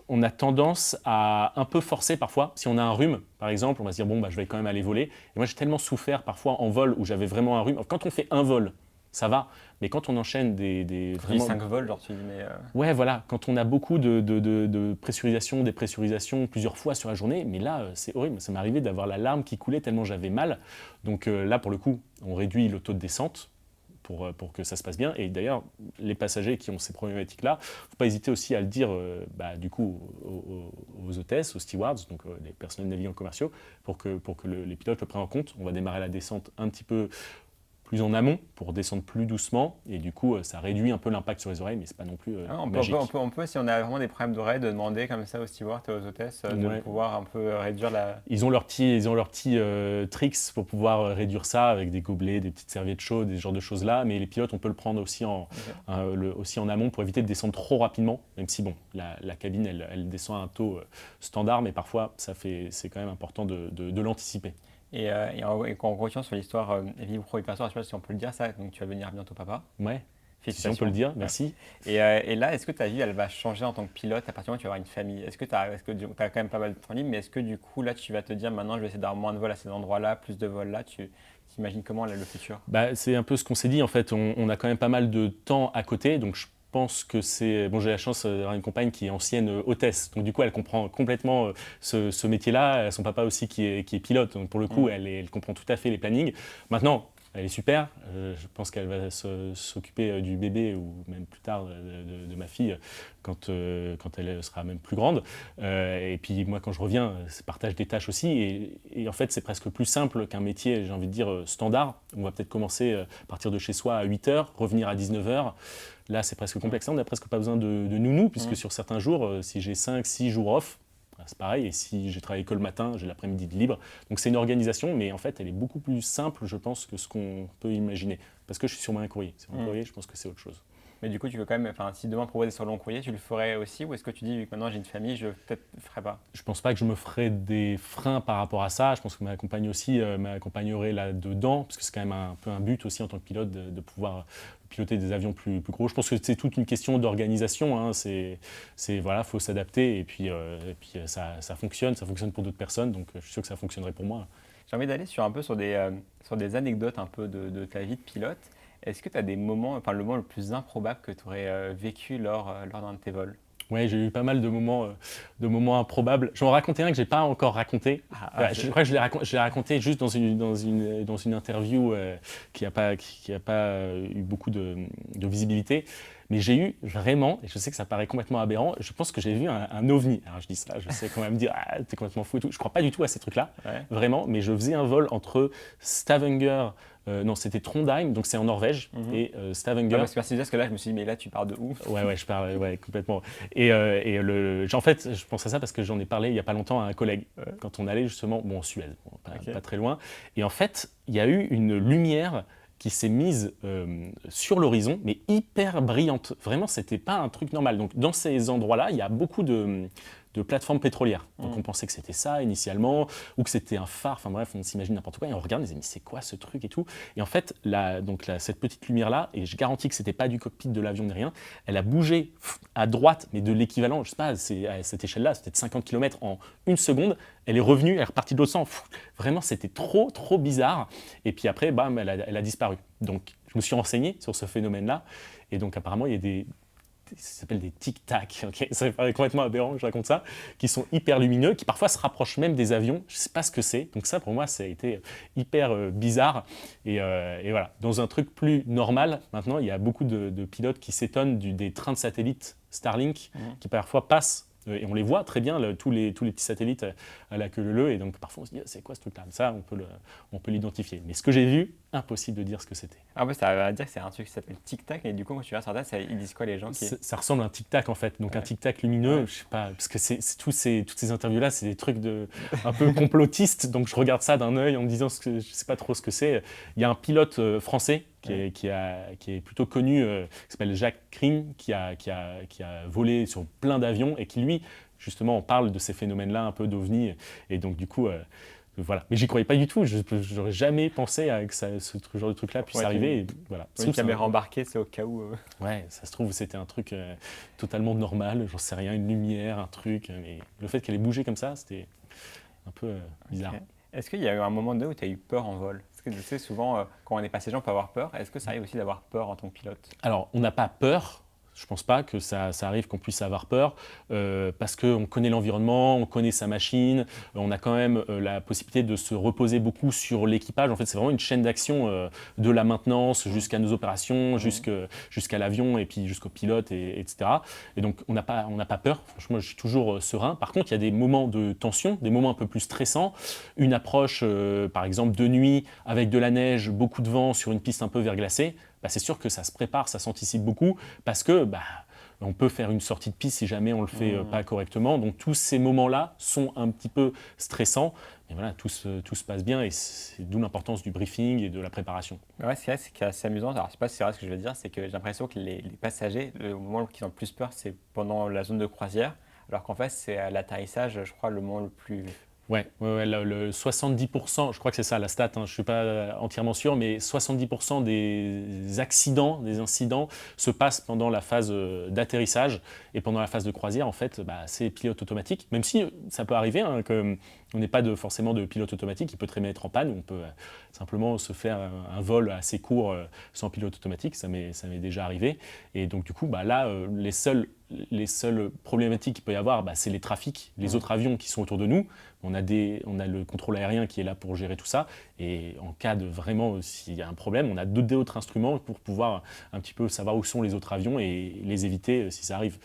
on a tendance à un peu forcer parfois. Si on a un rhume, par exemple, on va se dire, bon, je vais quand même aller voler. Et moi, j'ai tellement souffert parfois en vol où j'avais vraiment un rhume. Quand on fait un vol, ça va, mais quand on enchaîne vraiment... 5 vols, genre tu dis, mais... Ouais, voilà, quand on a beaucoup de pressurisation, dépressurisation plusieurs fois sur la journée, mais là, c'est horrible. Ça m'est arrivé d'avoir la larme qui coulait tellement j'avais mal. Donc là, pour le coup, on réduit le taux de descente pour que ça se passe bien. Et d'ailleurs, les passagers qui ont ces problématiques-là, il ne faut pas hésiter aussi à le dire du coup aux hôtesses, aux stewards, donc les personnels navigants commerciaux, pour que les pilotes le prennent en compte. On va démarrer la descente un petit peu plus en amont pour descendre plus doucement et du coup ça réduit un peu l'impact sur les oreilles mais c'est pas non plus Ah, magique. on peut, si on a vraiment des problèmes d'oreilles, de demander comme ça aux stewards et aux hôtesses de Ouais. pouvoir un peu réduire la. Ils ont leurs petits tricks pour pouvoir réduire ça avec des gobelets, des petites serviettes chaudes, des genres de choses-là. Mais les pilotes, on peut le prendre aussi aussi en amont pour éviter de descendre trop rapidement. Même si bon, la cabine, elle descend à un taux standard, mais parfois, c'est quand même important de l'anticiper. Et quand on revient sur l'histoire vie pro et perso, je sais pas si on peut le dire ça, donc tu vas devenir bientôt papa. Ouais, si on Félicitations. peut le dire, merci. Et là, est-ce que ta vie, elle va changer en tant que pilote à partir du moment où tu vas avoir une famille? Est-ce que tu as quand même pas mal de temps libre, mais est-ce que du coup, là, tu vas te dire maintenant, je vais essayer d'avoir moins de vols à ces endroits-là, plus de vols là, tu imagines comment là, le futur? Bah, c'est un peu ce qu'on s'est dit, en fait, on a quand même pas mal de temps à côté, donc je pense que c'est... Bon, j'ai la chance d'avoir une compagne qui est ancienne hôtesse, donc du coup, elle comprend complètement ce métier-là, son papa aussi qui est pilote, donc pour le coup, elle comprend tout à fait les plannings. Maintenant, elle est super, je pense qu'elle va s'occuper du bébé ou même plus tard de ma fille quand elle sera même plus grande. Et puis moi quand je reviens, c'est partage des tâches aussi et en fait c'est presque plus simple qu'un métier, j'ai envie de dire, standard. On va peut-être commencer à partir de chez soi à 8h, revenir à 19h. Là c'est presque complexe, on n'a presque pas besoin de nounou puisque sur certains jours, si j'ai 5-6 jours off, c'est pareil, et si j'ai travaillé que le matin, j'ai l'après-midi de libre. Donc c'est une organisation, mais en fait, elle est beaucoup plus simple, je pense, que ce qu'on peut imaginer. Parce que je suis sur un courrier. Sur un courrier, je pense que c'est autre chose. Mais du coup, tu veux quand même, enfin, si demain proposer sur le long courrier, tu le ferais aussi, ou est-ce que tu dis, vu que maintenant j'ai une famille, je peut-être ferais pas? Je pense pas que je me ferais des freins par rapport à ça. Je pense que ma compagne aussi m'accompagnerait là-dedans, parce que c'est quand même un peu un but aussi en tant que pilote de pouvoir piloter des avions plus gros. Je pense que c'est toute une question d'organisation. Hein. Voilà, faut s'adapter et puis ça fonctionne pour d'autres personnes. Donc je suis sûr que ça fonctionnerait pour moi. J'ai envie d'aller sur un peu sur des anecdotes un peu de ta vie de pilote. Est-ce que tu as des moments, enfin le moment le plus improbable que tu aurais vécu lors d'un de tes vols? Ouais, j'ai eu pas mal de moments improbables. Je vais en raconter un que j'ai pas encore raconté. Je crois que je l'ai raconté juste dans une interview qui a pas eu beaucoup de visibilité. Mais j'ai eu vraiment, et je sais que ça paraît complètement aberrant, je pense que j'ai vu un ovni. Alors je dis ça, je sais qu'on va me dire, ah, t'es complètement fou et tout. Je crois pas du tout à ces trucs-là, vraiment. Mais je faisais un vol entre Stavanger, non, c'était Trondheim, donc c'est en Norvège, et Stavanger. Parce que là, je me suis dit, mais là, tu pars de où? Ouais, je parle complètement. En fait, je pense à ça parce que j'en ai parlé il y a pas longtemps à un collègue quand on allait justement, en Suède, pas très loin. Et en fait, il y a eu une lumière qui s'est mise sur l'horizon, mais hyper brillante. Vraiment, c'était pas un truc normal. Donc, dans ces endroits-là, il y a beaucoup de plateformes pétrolières. Donc on pensait que c'était ça initialement, ou que c'était un phare, enfin bref, on s'imagine n'importe quoi, et on regarde, on se dit mais c'est quoi ce truc et tout. Et en fait, cette petite lumière-là, et je garantis que c'était pas du cockpit de l'avion ni rien, elle a bougé à droite, mais de l'équivalent, je sais pas, à cette échelle-là, c'était de 50 km en une seconde, elle est revenue, elle est repartie de l'autre sens. Vraiment, c'était trop bizarre. Et puis après, bam, elle a disparu. Donc je me suis renseigné sur ce phénomène-là, et donc apparemment, il y a ça s'appelle des tic-tac, okay, ça paraît complètement aberrant que je raconte ça, qui sont hyper lumineux, qui parfois se rapprochent même des avions, je ne sais pas ce que c'est, donc ça pour moi ça a été hyper bizarre, et voilà. Dans un truc plus normal, maintenant il y a beaucoup de pilotes qui s'étonnent des trains de satellites Starlink, qui parfois passent, et on les voit très bien, tous les petits satellites à la queue leu, et donc parfois on se dit c'est quoi ce truc-là? Ça on peut l'identifier, mais ce que j'ai vu, impossible de dire ce que c'était. Ah ouais, ça veut dire que c'est un truc qui s'appelle tic-tac, et du coup quand tu vas sur Internet, ils disent quoi les gens Ça ressemble à un tic-tac en fait, donc un tic-tac lumineux, je sais pas, parce que toutes ces interviews-là, c'est des trucs un peu complotistes, donc je regarde ça d'un œil en me disant je sais pas trop ce que c'est. Il y a un pilote français qui est plutôt connu, qui s'appelle Jacques Kring, qui a volé sur plein d'avions et qui lui, justement, parle de ces phénomènes-là un peu d'ovni, et donc du coup... voilà. Mais j'y croyais pas du tout, j'aurais jamais pensé que ce genre de truc-là puisse arriver. Et voilà. Une caméra embarquée, c'est au cas où. Ouais, ça se trouve, c'était un truc totalement normal, j'en sais rien, une lumière, un truc. Mais le fait qu'elle ait bougé comme ça, c'était un peu bizarre. Okay. Est-ce qu'il y a eu un moment donné où tu as eu peur en vol? Parce que je sais, souvent, quand on est passager, on peut avoir peur. Est-ce que ça arrive aussi d'avoir peur en tant que pilote? Alors, on n'a pas peur. Je ne pense pas que ça arrive qu'on puisse avoir peur parce qu'on connaît l'environnement, on connaît sa machine, on a quand même la possibilité de se reposer beaucoup sur l'équipage. En fait, c'est vraiment une chaîne d'action de la maintenance jusqu'à nos opérations, jusqu'à l'avion et puis jusqu'au pilote, etc. Et donc, on n'a pas peur. Franchement, je suis toujours serein. Par contre, il y a des moments de tension, des moments un peu plus stressants. Une approche, par exemple, de nuit avec de la neige, beaucoup de vent sur une piste un peu verglacée, c'est sûr que ça se prépare, ça s'anticipe beaucoup parce que on peut faire une sortie de piste si jamais on ne le fait pas correctement. Donc tous ces moments-là sont un petit peu stressants. Mais voilà, tout se passe bien et c'est d'où l'importance du briefing et de la préparation. Ouais, c'est vrai, ce qui est assez amusant. Alors, je ne sais pas si c'est vrai ce que je veux dire, c'est que j'ai l'impression que les passagers, le moment qu'ils ont le plus peur, c'est pendant la zone de croisière, alors qu'en fait, c'est à l'atterrissage, je crois, le moment le plus. Ouais, le 70%, je crois que c'est ça la stat, je ne suis pas entièrement sûr, mais 70% des accidents, des incidents se passent pendant la phase d'atterrissage et pendant la phase de croisière, en fait, c'est pilote automatique, même si ça peut arriver, qu'on n'ait pas forcément de pilote automatique, il peut très bien être en panne, on peut simplement se faire un vol assez court sans pilote automatique, ça m'est déjà arrivé, et donc du coup, là, les seules problématiques qu'il peut y avoir, c'est les trafics, les autres avions qui sont autour de nous. On a le contrôle aérien qui est là pour gérer tout ça. Et en cas de vraiment, s'il y a un problème, on a d'autres instruments pour pouvoir un petit peu savoir où sont les autres avions et les éviter si ça arrive.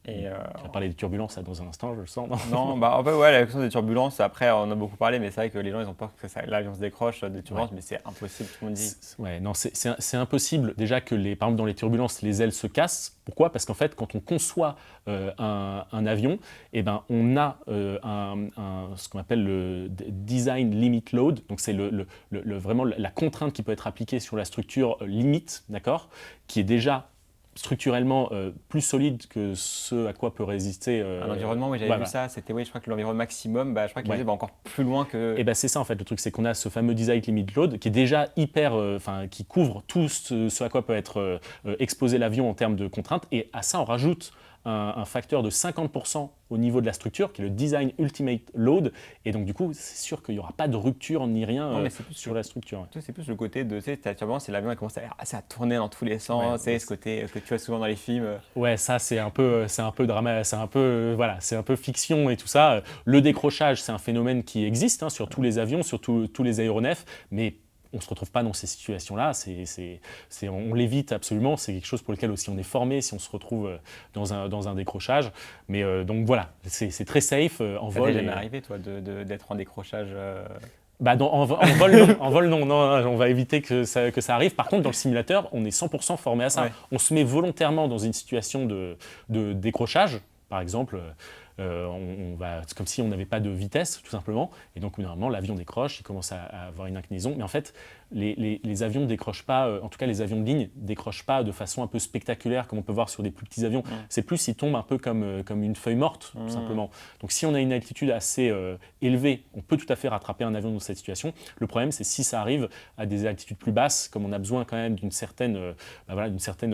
Et on va parler des turbulences dans un instant, je le sens. Non, en fait, ouais, la question des turbulences, après, on en a beaucoup parlé, mais c'est vrai que les gens, ils ont peur que l'avion se décroche des turbulences, mais c'est impossible, tout le monde dit. C'est impossible. Déjà que, par exemple, dans les turbulences, les ailes se cassent. Pourquoi ? Parce qu'en fait, quand on conçoit un avion, on a ce qu'on appelle le design limit load. Donc, c'est vraiment la contrainte qui peut être appliquée sur la structure limite, d'accord, qui est déjà structurellement plus solide que ce à quoi peut résister. L'environnement, oui, j'avais vu ça. C'était, oui, je crois que l'environnement maximum, je crois qu'il va encore plus loin que. Et c'est ça en fait, le truc, c'est qu'on a ce fameux design limit load qui est déjà hyper, qui couvre tout ce à quoi peut être exposé l'avion en termes de contraintes. Et à ça, on rajoute un facteur de 50% au niveau de la structure, qui est le design ultimate load. Et donc, du coup, c'est sûr qu'il n'y aura pas de rupture ni rien sur la structure. C'est plus le côté de, ta turbulence, c'est l'avion qui commence à tourner dans tous les sens, ce côté que tu vois souvent dans les films. Ouais, ça, c'est un peu drama, c'est un peu fiction et tout ça. Le décrochage, c'est un phénomène qui existe sur tous les avions, sur tous les aéronefs, mais on ne se retrouve pas dans ces situations-là, on l'évite absolument, c'est quelque chose pour lequel aussi on est formé si on se retrouve dans un décrochage. Mais donc voilà, c'est très safe en vol. Ça t'est jamais arrivé, toi, d'être en décrochage en vol, non, on va éviter que ça arrive. Par contre, dans le simulateur, on est 100% formé à ça. Ouais. On se met volontairement dans une situation de décrochage, par exemple. C'est comme si on n'avait pas de vitesse, tout simplement. Et donc, normalement, l'avion décroche, il commence à avoir une inclinaison. Mais en fait, les avions ne décrochent pas, en tout cas les avions de ligne, ne décrochent pas de façon un peu spectaculaire, comme on peut voir sur des plus petits avions. C'est plus, ils tombent un peu comme une feuille morte, tout simplement. Donc, si on a une altitude assez élevée, on peut tout à fait rattraper un avion dans cette situation. Le problème, c'est si ça arrive à des altitudes plus basses, comme on a besoin quand même d'une certaine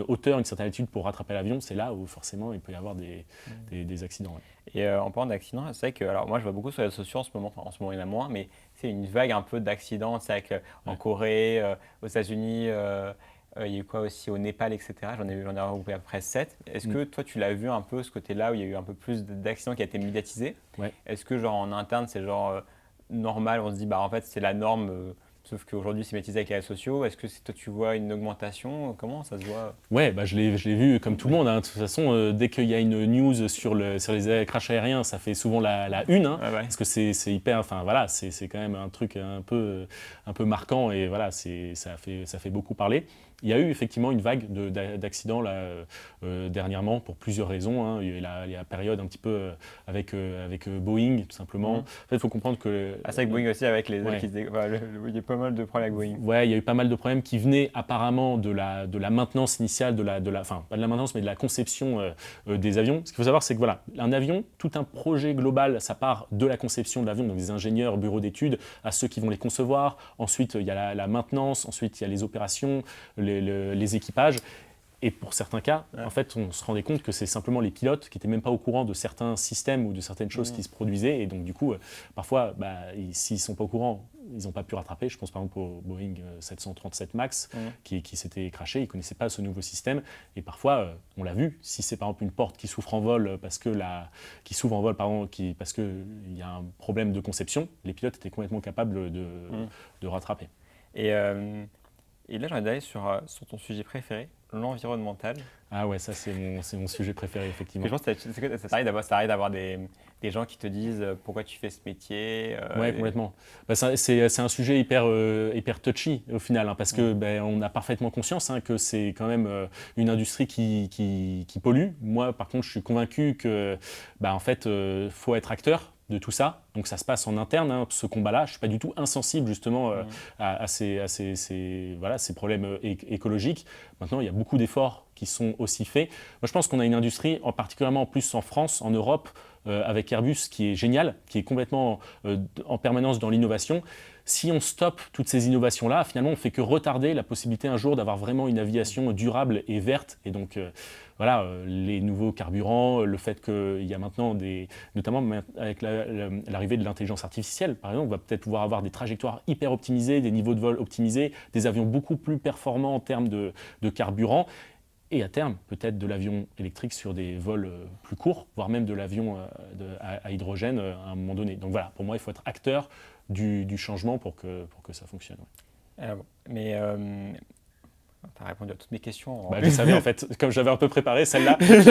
hauteur, une certaine altitude pour rattraper l'avion, c'est là où forcément il peut y avoir des accidents. Ouais. Et en parlant d'accidents, c'est vrai que, alors moi je vois beaucoup sur les réseaux sociaux en ce moment il y en a moins, mais c'est une vague un peu d'accidents, c'est avec en Corée, aux États-Unis, il y a eu quoi aussi au Népal, etc. J'en ai regroupé à peu près 7. Est-ce que toi tu l'as vu un peu ce côté-là où il y a eu un peu plus d'accidents qui a été médiatisé? Est-ce que genre en interne c'est genre normal, on se dit en fait c'est la norme sauf qu'aujourd'hui, c'est médiatisé avec les réseaux sociaux. Est-ce que toi, tu vois une augmentation? Comment ça se voit? Ouais, je l'ai vu comme tout le monde. De toute façon, dès qu'il y a une news sur les crashs aériens, ça fait souvent la une. Parce que c'est hyper. Enfin, voilà, c'est quand même un truc un peu marquant et voilà, ça fait beaucoup parler. Il y a eu effectivement une vague d'accidents dernièrement pour plusieurs raisons. Il y a la période un petit peu avec Boeing, tout simplement. En fait, il faut comprendre que... c'est avec Boeing aussi, avec les ailes qui se il y a pas mal de problèmes avec Boeing. Ouais, il y a eu pas mal de problèmes qui venaient apparemment de la maintenance initiale, enfin, pas de la maintenance, mais de la conception des avions. Ce qu'il faut savoir, c'est que voilà, un avion, tout un projet global, ça part de la conception de l'avion, donc des ingénieurs, bureaux d'études, à ceux qui vont les concevoir. Ensuite, il y a la maintenance, ensuite, il y a les opérations, les équipages. Et pour certains cas, en fait, on se rendait compte que c'est simplement les pilotes qui n'étaient même pas au courant de certains systèmes ou de certaines choses qui se produisaient. Et donc, du coup, parfois, s'ils ne sont pas au courant, ils n'ont pas pu rattraper. Je pense par exemple au Boeing 737 MAX qui s'était crashé, ils ne connaissaient pas ce nouveau système. Et parfois, on l'a vu, si c'est par exemple une porte qui s'ouvre en vol parce que parce qu'il y a un problème de conception, les pilotes étaient complètement capables de rattraper. Et, euh, et là, j'ai envie d'aller sur ton sujet préféré, l'environnemental. Ah ouais, ça c'est mon sujet préféré, effectivement. Je pense que ça arrive d'avoir des gens qui te disent pourquoi tu fais ce métier. Ouais, complètement. C'est un sujet hyper touchy au final, parce que on a parfaitement conscience que c'est quand même une industrie qui pollue. Moi, par contre, je suis convaincu que en fait, faut être acteur de tout ça. Donc ça se passe en interne, ce combat-là. Je ne suis pas du tout insensible justement à ces problèmes écologiques. Maintenant, il y a beaucoup d'efforts qui sont aussi faits. Moi, je pense qu'on a une industrie, particulièrement en plus en France, en Europe, avec Airbus, qui est génial, qui est complètement en permanence dans l'innovation. Si on stoppe toutes ces innovations-là, finalement, on ne fait que retarder la possibilité un jour d'avoir vraiment une aviation durable et verte. Et donc, les nouveaux carburants, le fait qu'il y a maintenant notamment avec l'arrivée de l'intelligence artificielle, par exemple, on va peut-être pouvoir avoir des trajectoires hyper optimisées, des niveaux de vol optimisés, des avions beaucoup plus performants en termes de carburant. Et à terme, peut-être de l'avion électrique sur des vols plus courts, voire même de l'avion à hydrogène à un moment donné. Donc voilà, pour moi, il faut être acteur du changement pour que ça fonctionne. Ouais. Mais tu as répondu à toutes mes questions. Je savais en fait, comme j'avais un peu préparé celle-là, je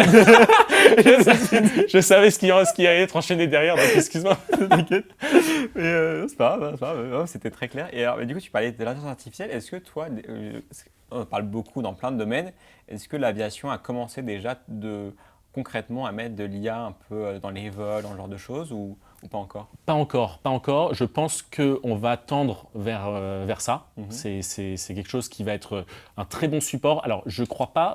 savais ce qui allait être enchaîné derrière, donc excuse-moi. T'inquiète. Mais c'est pas grave, c'était très clair. Et alors, du coup, tu parlais de l'intelligence artificielle. Est-ce que toi, on parle beaucoup dans plein de domaines, est-ce que l'aviation a commencé déjà concrètement à mettre de l'IA un peu dans les vols, dans ce genre de choses ou pas encore? Pas encore. Je pense qu'on va tendre vers ça. C'est quelque chose qui va être un très bon support. Alors, je ne crois pas,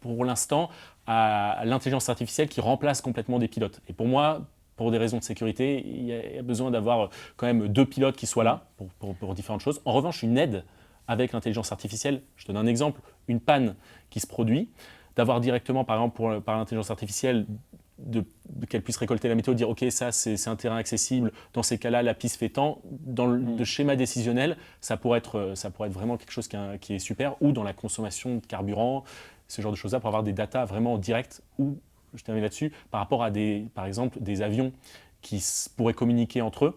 pour l'instant, à l'intelligence artificielle qui remplace complètement des pilotes. Et pour moi, pour des raisons de sécurité, il y a besoin d'avoir quand même 2 pilotes qui soient là pour différentes choses. En revanche, une aide avec l'intelligence artificielle, je donne un exemple, une panne qui se produit, d'avoir directement, par exemple, par l'intelligence artificielle, qu'elle puisse récolter la météo, dire ok, ça c'est un terrain accessible, dans ces cas-là la piste fait tant, dans le schéma décisionnel, ça pourrait être vraiment quelque chose qui est super, ou dans la consommation de carburant, ce genre de choses-là, pour avoir des datas vraiment directes, ou, je termine là-dessus, par rapport à par exemple des avions qui pourraient communiquer entre eux,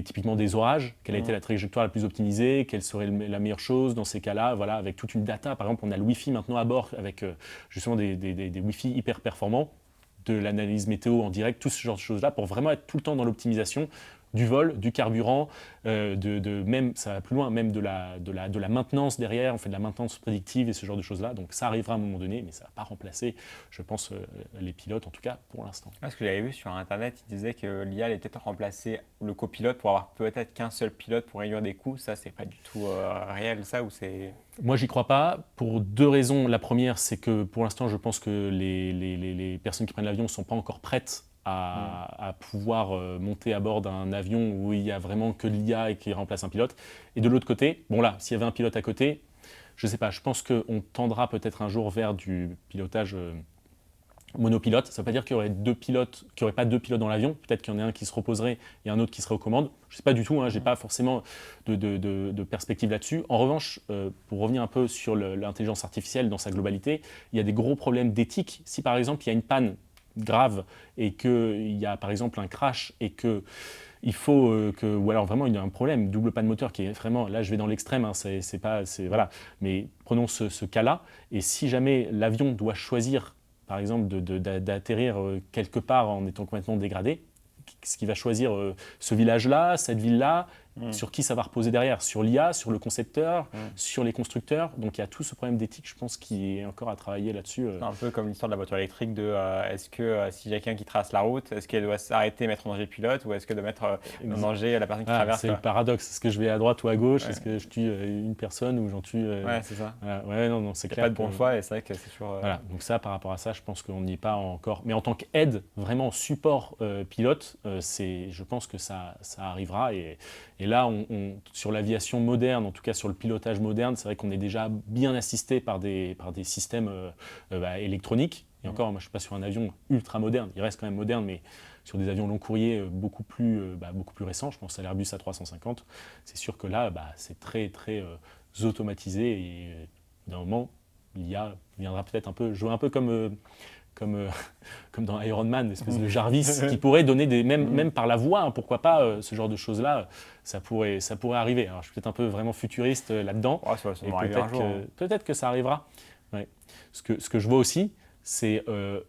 typiquement des orages, quelle a été la trajectoire la plus optimisée, quelle serait la meilleure chose dans ces cas-là, voilà, avec toute une data. Par exemple, on a le Wi-Fi maintenant à bord avec justement des Wi-Fi hyper performants, de l'analyse météo en direct, tout ce genre de choses-là, pour vraiment être tout le temps dans l'optimisation du vol, du carburant, même, ça va plus loin, même de la maintenance derrière, on fait de la maintenance prédictive et ce genre de choses-là. Donc ça arrivera à un moment donné, mais ça ne va pas remplacer, je pense, les pilotes, en tout cas pour l'instant. Parce que j'avais vu sur Internet, il disait que l'IA allait peut-être remplacer le copilote pour avoir peut-être qu'un seul pilote pour réduire des coûts. Ça, c'est pas du tout réel, ça, ou c'est... Moi, j'y crois pas pour 2 raisons. La première, c'est que pour l'instant, je pense que les personnes qui prennent l'avion ne sont pas encore prêtes à pouvoir monter à bord d'un avion où il n'y a vraiment que de l'IA et qui remplace un pilote. Et de l'autre côté, bon là, s'il y avait un pilote à côté, je ne sais pas, je pense qu'on tendra peut-être un jour vers du pilotage monopilote. Ça ne veut pas dire qu'il y aurait pas 2 pilotes dans l'avion. Peut-être qu'il y en a un qui se reposerait et un autre qui serait aux commandes. Je ne sais pas du tout, je n'ai pas forcément de perspective là-dessus. En revanche, pour revenir un peu sur l'intelligence artificielle dans sa globalité, il y a des gros problèmes d'éthique. Si par exemple il y a une panne grave et qu'il y a par exemple un crash et que il faut ou alors vraiment il y a un problème, double panne moteur qui est vraiment, là je vais dans l'extrême, voilà. Mais prenons ce cas-là, et si jamais l'avion doit choisir par exemple d'atterrir quelque part en étant complètement dégradé, ce qui va choisir ce village-là, cette ville-là, sur qui ça va reposer derrière? Sur l'IA, sur le concepteur, sur les constructeurs. Donc il y a tout ce problème d'éthique, je pense, qui est encore à travailler là-dessus. C'est un peu comme l'histoire de la voiture électrique, est-ce que si quelqu'un qui trace la route, est-ce qu'elle doit s'arrêter et mettre en danger le pilote, ou est-ce qu'elle doit mettre en danger la personne qui traverse? C'est le paradoxe. Est-ce que je vais à droite ou à gauche? Est-ce que je tue une personne ou j'en tue Ouais, c'est ça. Ouais, non, c'est clair. Il n'y a pas de bon choix, et c'est vrai que c'est toujours... Voilà, donc ça, par rapport à ça, je pense qu'on n'y est pas encore. Mais en tant qu'aide, vraiment support pilote, je pense que ça arrivera. Et là, sur l'aviation moderne, en tout cas sur le pilotage moderne, c'est vrai qu'on est déjà bien assisté par des systèmes électroniques Et encore, moi, je ne suis pas sur un avion ultra moderne. Il reste quand même moderne, mais sur des avions long courrier beaucoup plus récents, je pense à l'Airbus A350, c'est sûr que là, c'est très, très automatisé. Et d'un moment, l'IA viendra peut-être un peu jouer un peu comme dans Iron Man, une espèce de Jarvis, qui pourrait donner même par la voix, hein, pourquoi pas, ce genre de choses-là, ça pourrait arriver. Alors, je suis peut-être un peu vraiment futuriste là-dedans, Ça et va arriver un jour. peut-être que ça arrivera. Ouais. Ce que je vois aussi, c'est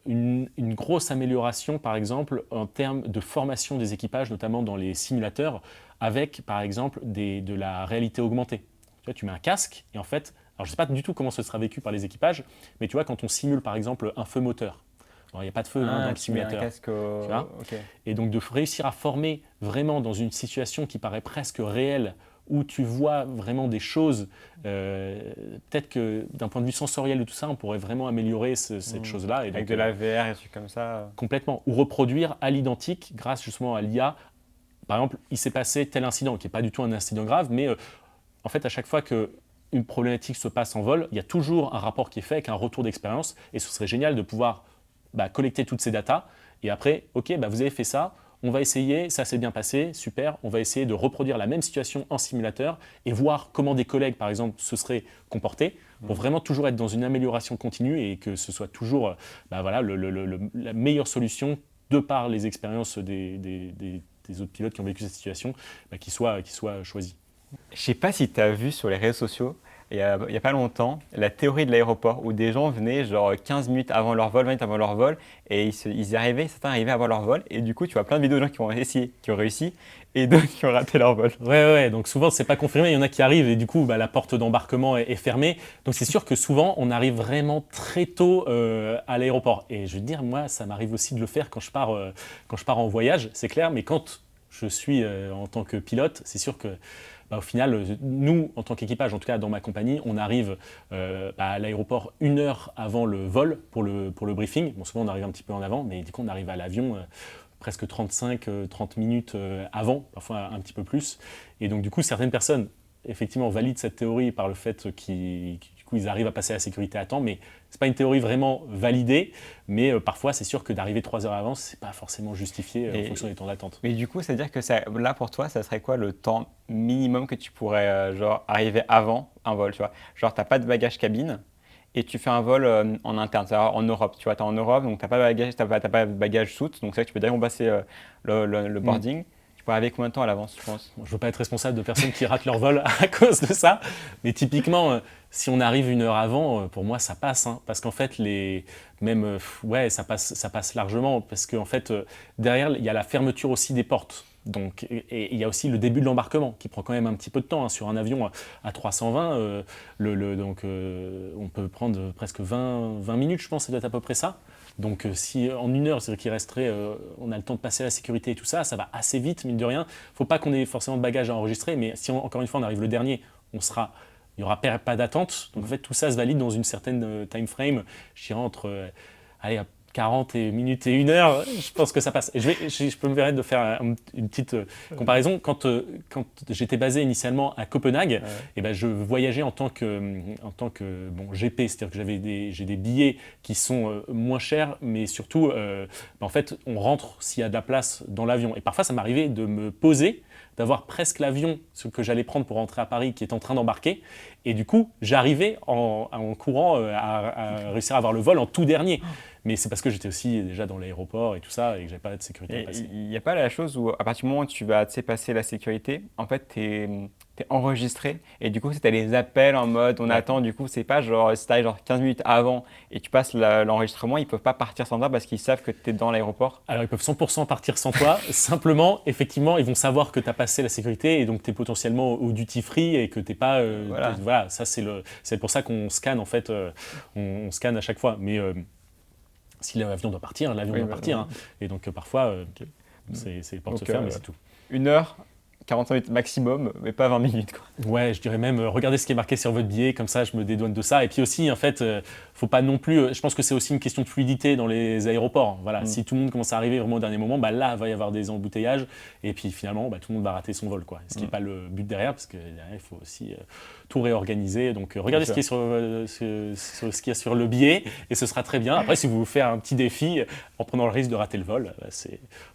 une grosse amélioration, par exemple, en termes de formation des équipages, notamment dans les simulateurs, avec, par exemple, de la réalité augmentée. Tu vois, tu mets un casque, et en fait, alors je ne sais pas du tout comment ce sera vécu par les équipages, mais tu vois, quand on simule, par exemple, un feu moteur, alors, il n'y a pas de feu dans le Tu mets un simulateur. casque. Tu vois. Ok. Et donc de réussir à former vraiment dans une situation qui paraît presque réelle, où tu vois vraiment des choses, peut-être que d'un point de vue sensoriel de tout ça, on pourrait vraiment améliorer cette chose-là. Et Avec donc, de la VR et des trucs comme ça. complètement, ou reproduire à l'identique grâce justement à l'IA. Par exemple, il s'est passé tel incident, qui n'est pas du tout un incident grave, mais en fait, à chaque fois qu'une problématique se passe en vol, il y a toujours un rapport qui est fait avec un retour d'expérience, et ce serait génial de pouvoir collecter toutes ces datas, et après, ok, vous avez fait ça, on va essayer, ça s'est bien passé, super, on va essayer de reproduire la même situation en simulateur et voir comment des collègues, par exemple, se seraient comportés pour vraiment toujours être dans une amélioration continue et que ce soit toujours voilà, la meilleure solution de par les expériences des autres pilotes qui ont vécu cette situation, qui soit choisie. Je sais pas si tu as vu sur les réseaux sociaux, il y a pas longtemps, la théorie de l'aéroport où des gens venaient genre 15 minutes avant leur vol, 20 minutes avant leur vol, et ils y arrivaient, certains arrivaient avant leur vol, et du coup tu vois plein de vidéos de gens qui ont essayé, qui ont réussi, et d'autres qui ont raté leur vol. Ouais, donc souvent c'est pas confirmé, il y en a qui arrivent et du coup la porte d'embarquement est fermée. Donc c'est sûr que souvent on arrive vraiment très tôt à l'aéroport. Et je veux te dire, moi ça m'arrive aussi de le faire quand je pars en voyage, c'est clair, mais quand je suis en tant que pilote, c'est sûr que au final, nous, en tant qu'équipage, en tout cas dans ma compagnie, on arrive à l'aéroport 1 heure avant le vol pour le briefing. Bon, souvent on arrive un petit peu en avant, mais du coup on arrive à l'avion presque 35-30 minutes avant, parfois un petit peu plus. Et donc du coup, certaines personnes, effectivement, valident cette théorie par le fait qu'ils arrivent à passer la sécurité à temps, mais ce n'est pas une théorie vraiment validée, mais parfois c'est sûr que d'arriver 3 heures avant, ce n'est pas forcément justifié en fonction des temps d'attente. Mais du coup, c'est-à-dire que là pour toi, ça serait quoi le temps minimum que tu pourrais genre arriver avant un vol, tu vois? Genre tu n'as pas de bagage cabine et tu fais un vol en interne, c'est-à-dire en Europe, tu vois, tu es en Europe, donc tu n'as pas de bagage, t'as pas de bagage soute, donc c'est vrai que tu peux directement passer le boarding. Tu pourrais arriver combien de temps à l'avance, tu penses? Bon, je ne veux pas être responsable de personnes qui ratent leur vol à cause de ça, mais typiquement, si on arrive 1 heure avant, pour moi ça passe, hein, parce qu'en fait, ça passe largement, parce qu'en fait, derrière, il y a la fermeture aussi des portes. Donc, et il y a aussi le début de l'embarquement qui prend quand même un petit peu de temps. Hein. Sur un avion à 320, on peut prendre presque 20 minutes, je pense, ça doit être à peu près ça. Donc si en 1 heure, c'est-à-dire qu'il resterait, on a le temps de passer la sécurité et tout ça, ça va assez vite, mine de rien. Il ne faut pas qu'on ait forcément de bagages à enregistrer, mais si encore une fois on arrive le dernier, il n'y aura pas d'attente. Donc en fait, tout ça se valide dans une certaine time frame, je dirais entre 40 minutes et 1 heure, je pense que ça passe. Et je peux me permettre de faire une petite comparaison. Quand j'étais basé initialement à Copenhague, je voyageais en tant que GP, c'est-à-dire que j'ai des billets qui sont moins chers, mais surtout, en fait, on rentre s'il y a de la place dans l'avion. Et parfois, ça m'arrivait de me poser, d'avoir presque l'avion, ce que j'allais prendre pour rentrer à Paris, qui est en train d'embarquer. Et du coup, j'arrivais en courant à réussir à avoir le vol en tout dernier. Mais c'est parce que j'étais aussi déjà dans l'aéroport et tout ça et que j'avais pas de sécurité à passer. Il n'y a pas la chose où, à partir du moment où tu vas passer la sécurité, en fait, tu es enregistré et du coup, tu as les appels en mode on attend. Du coup, c'est pas genre si tu arrives genre 15 minutes avant et tu passes l'enregistrement, ils peuvent pas partir sans toi parce qu'ils savent que tu es dans l'aéroport. Alors, ils peuvent 100% partir sans toi. Simplement, effectivement, ils vont savoir que tu as passé la sécurité et donc tu es potentiellement au duty free et que tu n'es pas. Voilà, ça, c'est pour ça qu'on scanne en fait. On scanne à chaque fois. Mais si l'avion doit partir, l'avion doit partir. Hein. Et donc parfois, c'est les portes se ferment et c'est tout. 1 heure, 45 minutes maximum, mais pas 20 minutes, quoi. Ouais, je dirais même, regardez ce qui est marqué sur votre billet, comme ça je me dédouane de ça. Et puis aussi, en fait, faut pas non plus, je pense que c'est aussi une question de fluidité dans les aéroports. Voilà, si tout le monde commence à arriver vraiment au dernier moment, bah là, il va y avoir des embouteillages. Et puis finalement, bah, tout le monde va rater son vol, quoi. Ce qui n'est pas le but derrière, parce que derrière, il faut aussi tout réorganiser. Donc regardez ce qui est ce qu'il y a sur le billet, et ce sera très bien. Après, si vous voulez faire un petit défi en prenant le risque de rater le vol,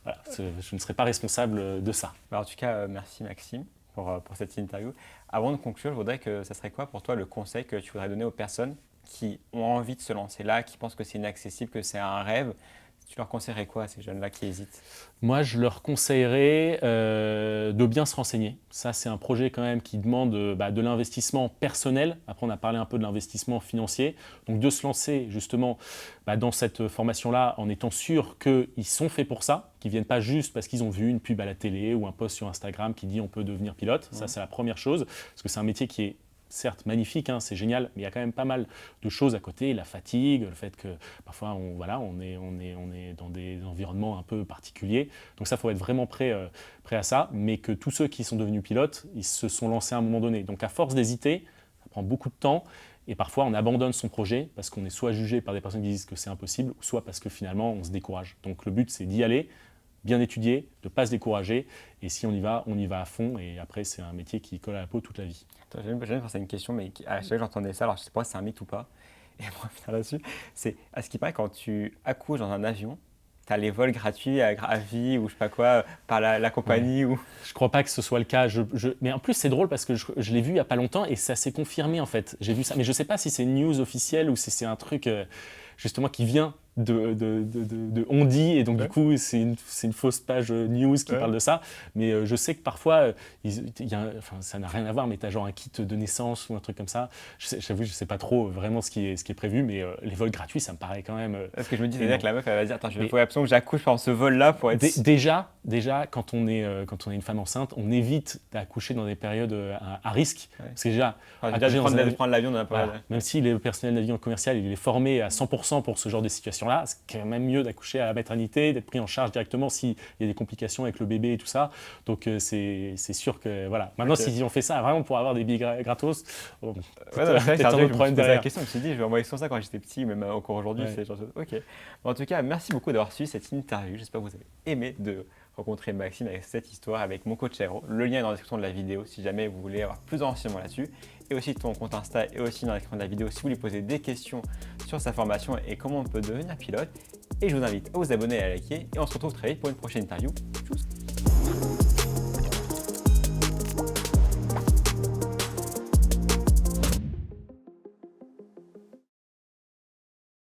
voilà, je ne serai pas responsable de ça. Bah, en tout cas, merci Maxime pour cette interview. Avant de conclure, je voudrais que ça serait quoi pour toi le conseil que tu voudrais donner aux personnes qui ont envie de se lancer là, qui pensent que c'est inaccessible, que c'est un rêve? Tu leur conseillerais quoi à ces jeunes-là qui hésitent? Moi, je leur conseillerais de bien se renseigner. Ça, c'est un projet quand même qui demande de l'investissement personnel. Après, on a parlé un peu de l'investissement financier. Donc, de se lancer justement dans cette formation-là en étant sûr qu'ils sont faits pour ça, qu'ils ne viennent pas juste parce qu'ils ont vu une pub à la télé ou un post sur Instagram qui dit on peut devenir pilote. Ça, c'est la première chose. Parce que c'est un métier qui est certes magnifique, hein, c'est génial, mais il y a quand même pas mal de choses à côté, la fatigue, le fait que parfois on est dans des environnements un peu particuliers. Donc ça, il faut être vraiment prêt à ça, mais que tous ceux qui sont devenus pilotes, ils se sont lancés à un moment donné. Donc à force d'hésiter, ça prend beaucoup de temps, et parfois on abandonne son projet parce qu'on est soit jugé par des personnes qui disent que c'est impossible, soit parce que finalement on se décourage. Donc le but, c'est d'y aller, bien étudier, de ne pas se décourager, et si on y va à fond, et après c'est un métier qui colle à la peau toute la vie. J'aime penser à une question, mais à chaque fois que j'entendais ça, alors je ne sais pas si c'est un mythe ou pas, et pour revenir là-dessus, c'est à ce qui paraît, quand tu accouches dans un avion, tu as les vols gratuits à vie ou je sais pas quoi, par la compagnie. Ouais. Je ne crois pas que ce soit le cas. Mais en plus, c'est drôle parce que je l'ai vu il n'y a pas longtemps et ça s'est confirmé en fait. J'ai vu ça, mais je ne sais pas si c'est une news officielle ou si c'est un truc justement qui vient de On Dit, et donc du coup c'est une fausse page news qui parle de ça, mais je sais que parfois ça n'a rien à voir, mais tu as genre un kit de naissance ou un truc comme ça. J'avoue, je sais pas trop vraiment ce qui est prévu, mais les vols gratuits, ça me paraît quand même parce que je me dis, c'est-à-dire que la meuf elle va dire attends, il faut absolument que j'accouche pendant ce vol là pour être déjà quand on est une femme enceinte, on évite d'accoucher dans des périodes à risque, parce que déjà prendre l'avion dans même si le personnel d'avion commercial il est formé à 100% pour ce genre de situation là, c'est quand même mieux d'accoucher à la maternité, d'être pris en charge directement s'il y a des complications avec le bébé et tout ça. Donc c'est sûr que voilà. Maintenant, si on fait ça vraiment pour avoir des billets gratos, c'est un autre problème derrière. La question, je me suis dit, je vais envoyer sur ça quand j'étais petit, même encore aujourd'hui. C'est genre, ok. Bon, en tout cas, merci beaucoup d'avoir suivi cette interview. J'espère que vous avez aimé de rencontrer Maxime avec cette histoire, avec mon coach Aero. Le lien est dans la description de la vidéo si jamais vous voulez avoir plus de renseignements là-dessus. Et aussi ton compte Insta et aussi dans la description de la vidéo si vous voulez poser des questions sur sa formation et comment on peut devenir pilote. Et je vous invite à vous abonner et à liker. Et on se retrouve très vite pour une prochaine interview. Tchuss.